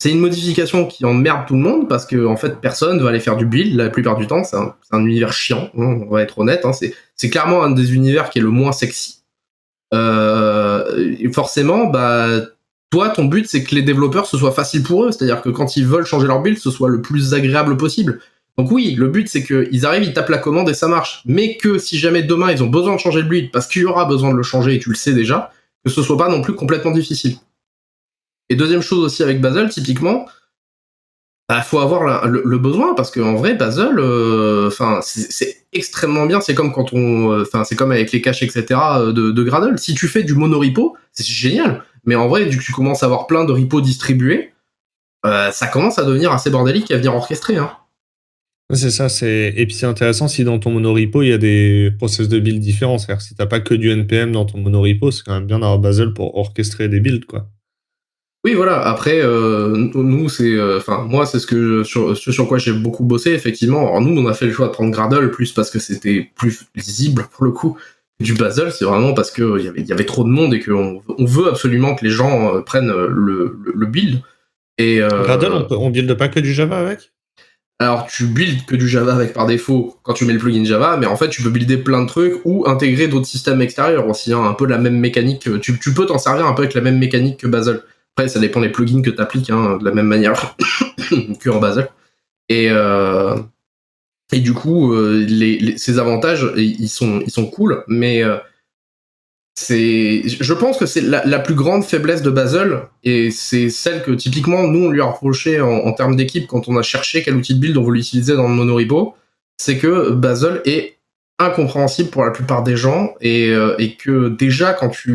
c'est une modification qui emmerde tout le monde, parce que en fait, personne va aller faire du build, la plupart du temps, c'est un univers chiant, on va être honnête, hein, c'est clairement un des univers qui est le moins sexy. Et forcément, bah, toi, ton but, c'est que les développeurs, ce soit facile pour eux, c'est-à-dire que quand ils veulent changer leur build, ce soit le plus agréable possible. Donc oui, le but, c'est qu'ils arrivent, ils tapent la commande et ça marche. Mais que si jamais demain, ils ont besoin de changer le build, parce qu'il y aura besoin de le changer, et tu le sais déjà, que ce soit pas non plus complètement difficile. Et deuxième chose aussi avec Basel, typiquement, bah, faut avoir le besoin, parce qu'en vrai, Basel, c'est extrêmement bien. C'est comme quand c'est comme avec les caches, etc. de Gradle. Si tu fais du monorepo, c'est génial. Mais en vrai, du coup, tu commences à avoir plein de repos distribués, ça commence à devenir assez bordélique à venir orchestrer, hein. C'est ça, et puis c'est intéressant si dans ton monorepo, il y a des process de build différents. C'est-à-dire si t'as pas que du NPM dans ton monorepo, c'est quand même bien d'avoir Basel pour orchestrer des builds, quoi. Oui, voilà. Après, nous, moi, c'est sur quoi j'ai beaucoup bossé, effectivement. Alors, nous, on a fait le choix de prendre Gradle, plus parce que c'était plus lisible, pour le coup. Du Basel, c'est vraiment parce que il y avait trop de monde et qu'on veut absolument que les gens prennent le build. Et Gradle, on build pas que du Java avec? alors, tu builds que du Java avec par défaut quand tu mets le plugin Java, mais en fait, tu peux builder plein de trucs ou intégrer d'autres systèmes extérieurs aussi, hein, un peu la même mécanique. Tu peux t'en servir un peu avec la même mécanique que Basel. Après, ça dépend des plugins que tu appliques, hein, de la même manière que en Basel. Et du coup, ces avantages, ils sont cool, mais Je pense que c'est la plus grande faiblesse de Basel, et c'est celle que typiquement nous on lui a reproché en termes d'équipe quand on a cherché quel outil de build on voulait utiliser dans le monorepo, c'est que Basel est incompréhensible pour la plupart des gens, et que déjà quand je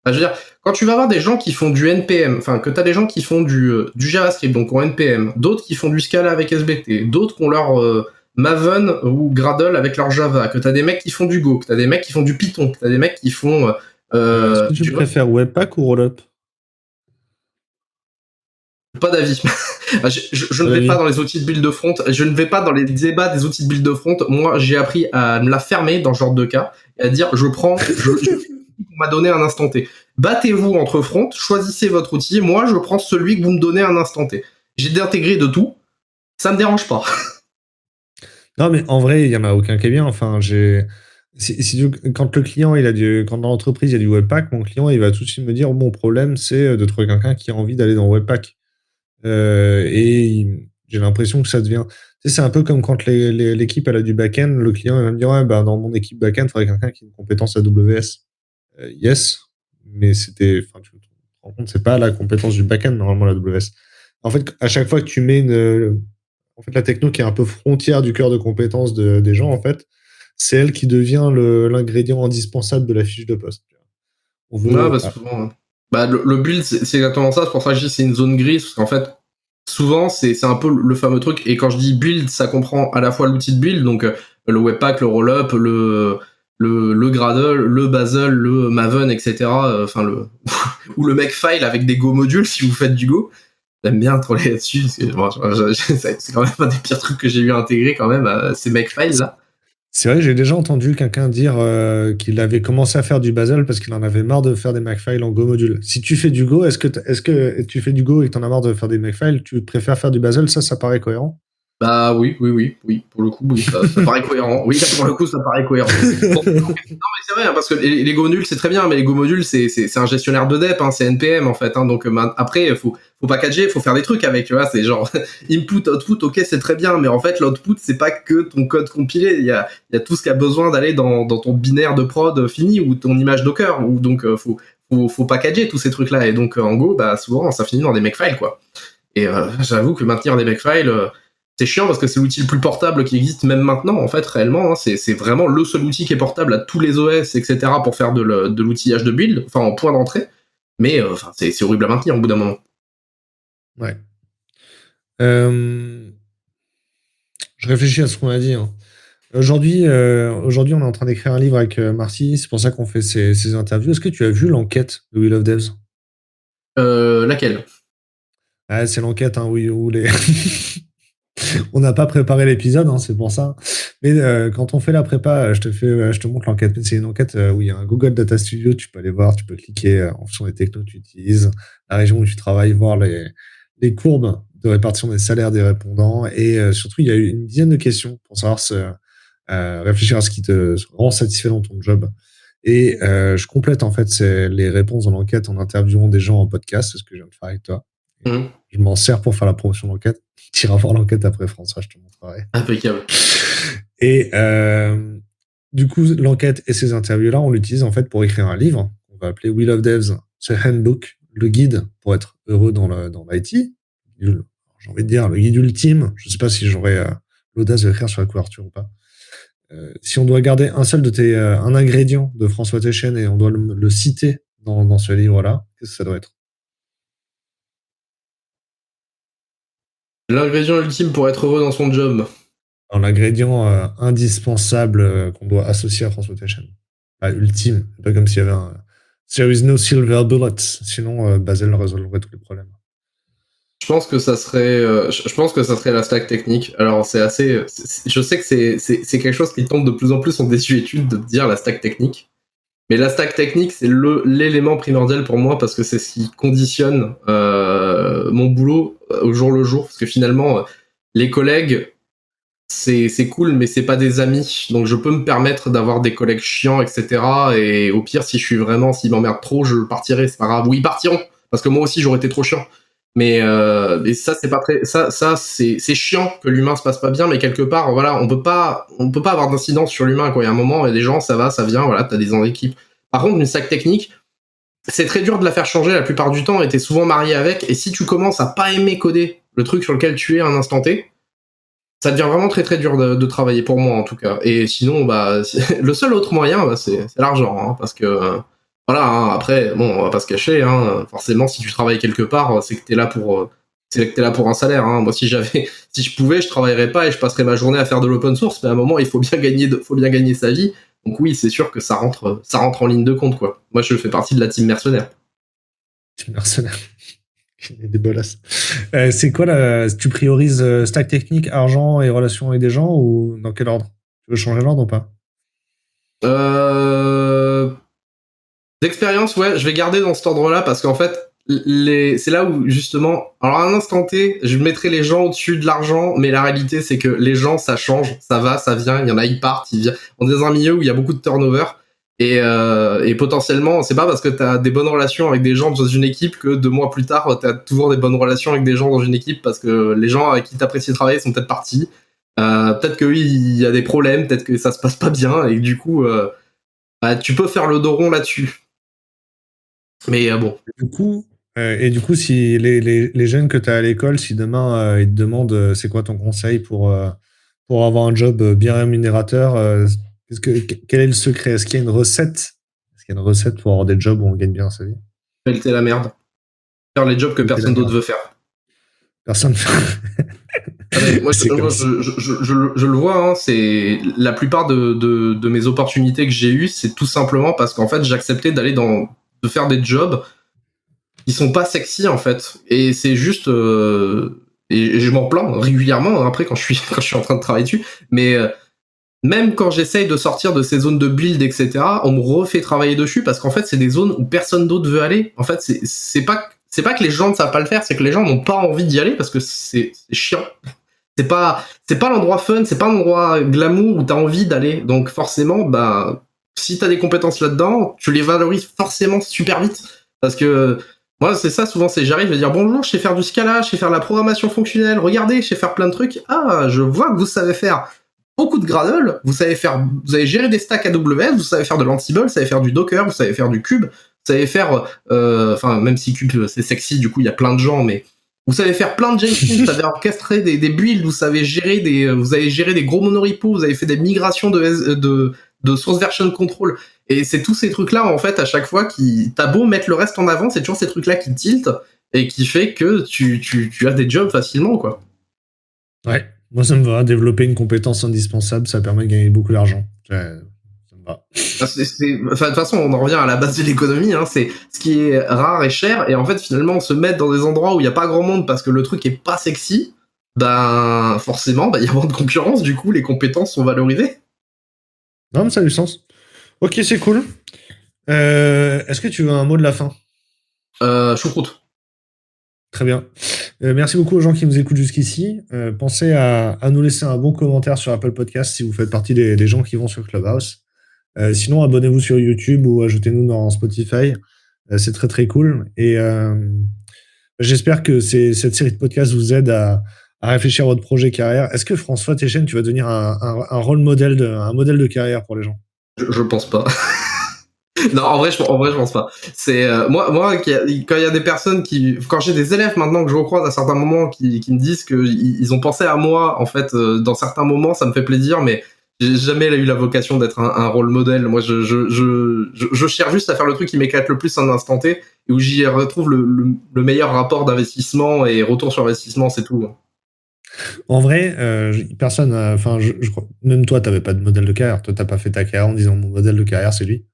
veux dire, quand tu vas avoir des gens qui font du NPM, enfin que t'as des gens qui font du JavaScript, donc en NPM, d'autres qui font du Scala avec SBT, d'autres qui ont leur Maven ou Gradle avec leur Java, que t'as des mecs qui font du Go, que t'as des mecs qui font du Python, que t'as des mecs qui font Est-ce que tu préfères Webpack ou Rollup? pas d'avis. Je ne vais pas dans les outils de build de front, je ne vais pas dans les débats des outils de build de front. Moi, j'ai appris à me la fermer dans ce genre de cas et à dire on m'a donné un instant T. Battez-vous entre front, choisissez votre outil. Moi, je prends celui que vous me donnez un instant T. J'ai déintégré de tout, ça me dérange pas. Non, mais en vrai, il y en a aucun qui est bien. Enfin, quand le client, quand dans l'entreprise il y a du Webpack, mon client, il va tout de suite me dire, mon problème, c'est de trouver quelqu'un qui a envie d'aller dans Webpack. J'ai l'impression que ça devient, tu sais, c'est un peu comme quand l'équipe elle a du back-end, le client il va me dire, ouais, bah, dans mon équipe back-end, il faudrait quelqu'un qui a une compétence AWS. Yes, mais tu te rends compte, c'est pas la compétence du back-end, normalement, l'AWS. En fait, à chaque fois que tu mets en fait, la techno qui est un peu frontière du cœur de compétences des gens, en fait, c'est elle qui devient l'ingrédient indispensable de la fiche de poste. On veut. Souvent, le build, c'est exactement ça. C'est pour ça que je dis c'est une zone grise, parce qu'en fait, souvent, c'est un peu le fameux truc. Et quand je dis build, ça comprend à la fois l'outil de build, donc le Webpack, le Rollup, le Gradle, le Basel, le Maven, etc. Enfin, ou le Makefile avec des Go modules si vous faites du Go. J'aime bien troller là-dessus, parce que c'est quand même un des pires trucs que j'ai eu à intégrer quand même, ces Makefile là. C'est vrai, j'ai déjà entendu quelqu'un dire qu'il avait commencé à faire du Basel parce qu'il en avait marre de faire des Makefile en Go module. Si tu fais du Go, est-ce que tu fais du Go et que t'en as marre de faire des Makefile, tu préfères faire du Basel? Ça paraît cohérent? Bah oui, pour le coup, oui, ça paraît cohérent. Oui, pour le coup, ça paraît cohérent. Bon, non, mais c'est vrai, hein, parce que les Go nuls, c'est très bien, mais les Go modules, c'est un gestionnaire de dep, hein, c'est NPM en fait. Hein, donc après, faut packager, faut faire des trucs avec, tu vois. C'est genre input, output, ok, c'est très bien, mais en fait, l'output, c'est pas que ton code compilé. Il y a tout ce qui a besoin d'aller dans ton binaire de prod fini ou ton image Docker. Ou donc faut packager tous ces trucs-là. Et donc en Go, bah souvent, ça finit dans des Makefile, quoi. Et j'avoue que maintenir des Makefile, c'est chiant parce que c'est l'outil le plus portable qui existe même maintenant, en fait, réellement. Hein, c'est vraiment le seul outil qui est portable à tous les OS, etc. pour faire de l'outillage de build, enfin en point d'entrée. Mais c'est horrible à maintenir au bout d'un moment. Ouais. Je réfléchis à ce qu'on a dit. Hein. Aujourd'hui, on est en train d'écrire un livre avec Marcy. C'est pour ça qu'on fait ces interviews. Est-ce que tu as vu l'enquête de Wheel of Devs? Laquelle? Ah, c'est l'enquête hein, où les... On n'a pas préparé l'épisode, hein, c'est pour ça. Mais quand on fait la prépa, je te montre l'enquête. C'est une enquête où il y a un Google Data Studio, tu peux aller voir, tu peux cliquer en fonction des technos que tu utilises, la région où tu travailles, voir les courbes de répartition des salaires des répondants. Et surtout, il y a eu une dizaine de questions pour savoir réfléchir à ce qui te rend satisfait dans ton job. Et je complète en fait les réponses dans l'enquête en interviewant des gens en podcast, c'est ce que je viens de faire avec toi. Je m'en sers pour faire la promotion de l'enquête. Tu iras voir l'enquête après, François, je te montrerai. Impeccable. Et du coup, l'enquête et ces interviews-là, on l'utilise en fait pour écrire un livre. On va appeler Wheel of Devs, c'est Handbook, le guide pour être heureux dans l'IT. J'ai envie de dire le guide ultime. Je ne sais pas si j'aurais l'audace de l'écrire sur la couverture ou pas. Si on doit garder un ingrédient de François Techen et on doit le citer dans ce livre-là, qu'est-ce que ça doit être? L'ingrédient ultime pour être heureux dans son job. L'ingrédient indispensable qu'on doit associer à François Techen. Ultime. C'est pas comme s'il y avait un There is no silver bullet. Sinon, Basel résolverait tous les problèmes. Je pense que ça serait la stack technique. Alors c'est assez. Je sais que c'est quelque chose qui tombe de plus en plus en désuétude de dire la stack technique. Mais la stack technique, c'est l'élément primordial pour moi parce que c'est ce qui conditionne mon boulot au jour le jour. Parce que finalement, les collègues, c'est cool, mais c'est pas des amis. Donc je peux me permettre d'avoir des collègues chiants, etc. Et au pire, s'ils m'emmerdent trop, je partirai. C'est pas grave. Ou ils partiront. Parce que moi aussi, j'aurais été trop chiant. Mais ça, c'est pas très. Ça c'est chiant que l'humain se passe pas bien, mais quelque part, voilà, on peut pas avoir d'incidence sur l'humain. Quoi. Il y a un moment, il y a des gens, ça va, ça vient, voilà, t'as des gens d'équipe. Par contre, une stack technique, c'est très dur de la faire changer la plupart du temps et t'es souvent marié avec. Et si tu commences à pas aimer coder le truc sur lequel tu es à un instant T, ça devient vraiment très très dur de travailler pour moi en tout cas. Et sinon, bah, le seul autre moyen, bah, c'est l'argent, hein, parce que voilà. Hein, après, bon, on va pas se cacher. Hein, forcément, si tu travailles quelque part, c'est que t'es là pour un salaire. Hein. Moi, si je pouvais, je travaillerais pas et je passerais ma journée à faire de l'open source. Mais à un moment, il faut bien gagner sa vie. Donc oui, c'est sûr que ça rentre en ligne de compte, quoi. Moi, je fais partie de la team mercenaire. Team mercenaire. Il y a des bolasses. C'est quoi tu priorises stack technique, argent et relations avec des gens ou dans quel ordre? Tu veux changer l'ordre ou pas? D'expérience, ouais, je vais garder dans cet ordre-là parce qu'en fait, c'est là où justement, alors à un instant T, je mettrai les gens au-dessus de l'argent, mais la réalité c'est que les gens, ça change, ça va, ça vient, il y en a, ils partent, ils viennent. On est dans un milieu où il y a beaucoup de turnover et potentiellement, c'est pas parce que t'as des bonnes relations avec des gens dans une équipe que 2 mois plus tard, t'as toujours des bonnes relations avec des gens dans une équipe parce que les gens avec qui t'apprécies travailler sont peut-être partis. Peut-être que oui, il y a des problèmes, peut-être que ça se passe pas bien et du coup, bah, tu peux faire le dos rond là-dessus. Mais bon. Du coup, si les jeunes que tu as à l'école, si demain ils te demandent c'est quoi ton conseil pour avoir un job bien rémunérateur, quel est le secret? Est-ce qu'il y a une recette? Est-ce qu'il y a une recette pour avoir des jobs où on gagne bien sa vie? Pelleter la merde. Faire les jobs que personne d'autre veut faire. Personne. Moi, je le vois, hein, c'est la plupart de mes opportunités que j'ai eues, c'est tout simplement parce qu'en fait, j'acceptais de faire des jobs qui sont pas sexy en fait, et c'est juste et je m'en plains régulièrement après quand je suis en train de travailler dessus, mais même quand j'essaye de sortir de ces zones de build, etc., on me refait travailler dessus parce qu'en fait, c'est des zones où personne d'autre veut aller. En fait, c'est pas que les gens ne savent pas le faire, c'est que les gens n'ont pas envie d'y aller parce que c'est chiant. C'est pas l'endroit fun, c'est pas l'endroit glamour où t'as envie d'aller. Donc forcément, bah, si t'as des compétences là-dedans, tu les valorises forcément super vite. Parce que moi, c'est ça, souvent, j'arrive, je vais dire bonjour, je sais faire du Scala, je sais faire la programmation fonctionnelle, regardez, je sais faire plein de trucs. Ah, je vois que vous savez faire beaucoup de Gradle, vous avez géré des stacks AWS, vous savez faire de l'Ansible, vous savez faire du Docker, vous savez faire du Cube, vous savez faire, enfin, même si Cube c'est sexy, du coup, il y a plein de gens, mais vous savez faire plein de Jenkins, vous savez orchestrer des builds, vous avez géré des gros monorepos, vous avez fait des migrations de source version control. Et c'est tous ces trucs-là, en fait, à chaque fois, t'as beau mettre le reste en avant, c'est toujours ces trucs-là qui tiltent et qui fait que tu as des jobs facilement, quoi. Ouais, moi ça me va. Développer une compétence indispensable, ça permet de gagner beaucoup d'argent. Ça me va. De toute façon, on en revient à la base de l'économie, hein, c'est ce qui est rare et cher, et en fait, finalement, se mettre dans des endroits où il n'y a pas grand monde parce que le truc est pas sexy, ben, forcément, il y a moins de concurrence, du coup, les compétences sont valorisées. Non, mais ça a du sens. Ok, c'est cool. Est-ce que tu veux un mot de la fin? Choucroute. Très bien. Merci beaucoup aux gens qui nous écoutent jusqu'ici. Pensez à nous laisser un bon commentaire sur Apple Podcast si vous faites partie des gens qui vont sur Clubhouse. Sinon, abonnez-vous sur YouTube ou ajoutez-nous dans Spotify. C'est très très cool. Et j'espère que cette série de podcasts vous aide à réfléchir à votre projet carrière. Est-ce que François Téchen, tu vas devenir un rôle modèle, un modèle de carrière pour les gens? Je pense pas. Non, en vrai, je pense pas. C'est moi, quand il y a des personnes quand j'ai des élèves maintenant que je recroise à certains moments qui me disent que ils ont pensé à moi, en fait, dans certains moments, ça me fait plaisir, mais j'ai jamais eu la vocation d'être un rôle modèle. Moi, je cherche juste à faire le truc qui m'éclate le plus en instant T et où j'y retrouve le meilleur rapport d'investissement et retour sur investissement, c'est tout. En vrai, personne, enfin, je crois, même toi, t'avais pas de modèle de carrière. Toi, t'as pas fait ta carrière en disant mon modèle de carrière, c'est lui.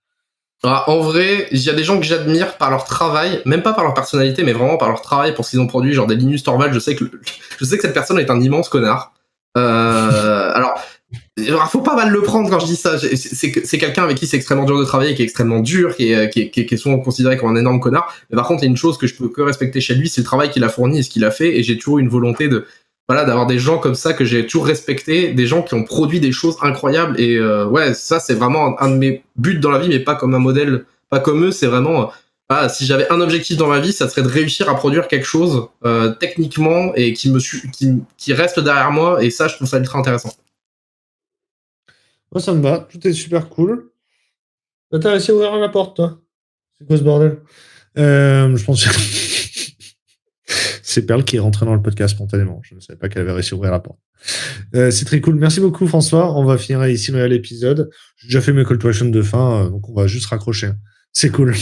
Alors, en vrai, il y a des gens que j'admire par leur travail, même pas par leur personnalité, mais vraiment par leur travail pour ce qu'ils ont produit, genre des Linus Torvalds. Je sais que cette personne est un immense connard. Alors, faut pas mal le prendre quand je dis ça. C'est quelqu'un avec qui c'est extrêmement dur de travailler, qui est extrêmement dur, qui est souvent considéré comme un énorme connard. Mais par contre, il y a une chose que je peux que respecter chez lui, c'est le travail qu'il a fourni et ce qu'il a fait. Et j'ai toujours une volonté d'avoir des gens comme ça que j'ai toujours respecté, des gens qui ont produit des choses incroyables. Et ouais, ça c'est vraiment un de mes buts dans la vie, mais pas comme un modèle, pas comme eux. C'est vraiment si j'avais un objectif dans ma vie, ça serait de réussir à produire quelque chose techniquement et qui reste derrière moi. Et ça, je trouve ça ultra intéressant. Moi, ça me va. Tout est super cool. T'as réussi à ouvrir la porte, toi? C'est quoi ce bordel? Je pense que c'est Perle qui est rentrée dans le podcast spontanément. Je ne savais pas qu'elle avait réussi à ouvrir la porte. C'est très cool. Merci beaucoup, François. On va finir ici l'épisode. J'ai déjà fait mes call to action de fin, donc on va juste raccrocher. C'est cool.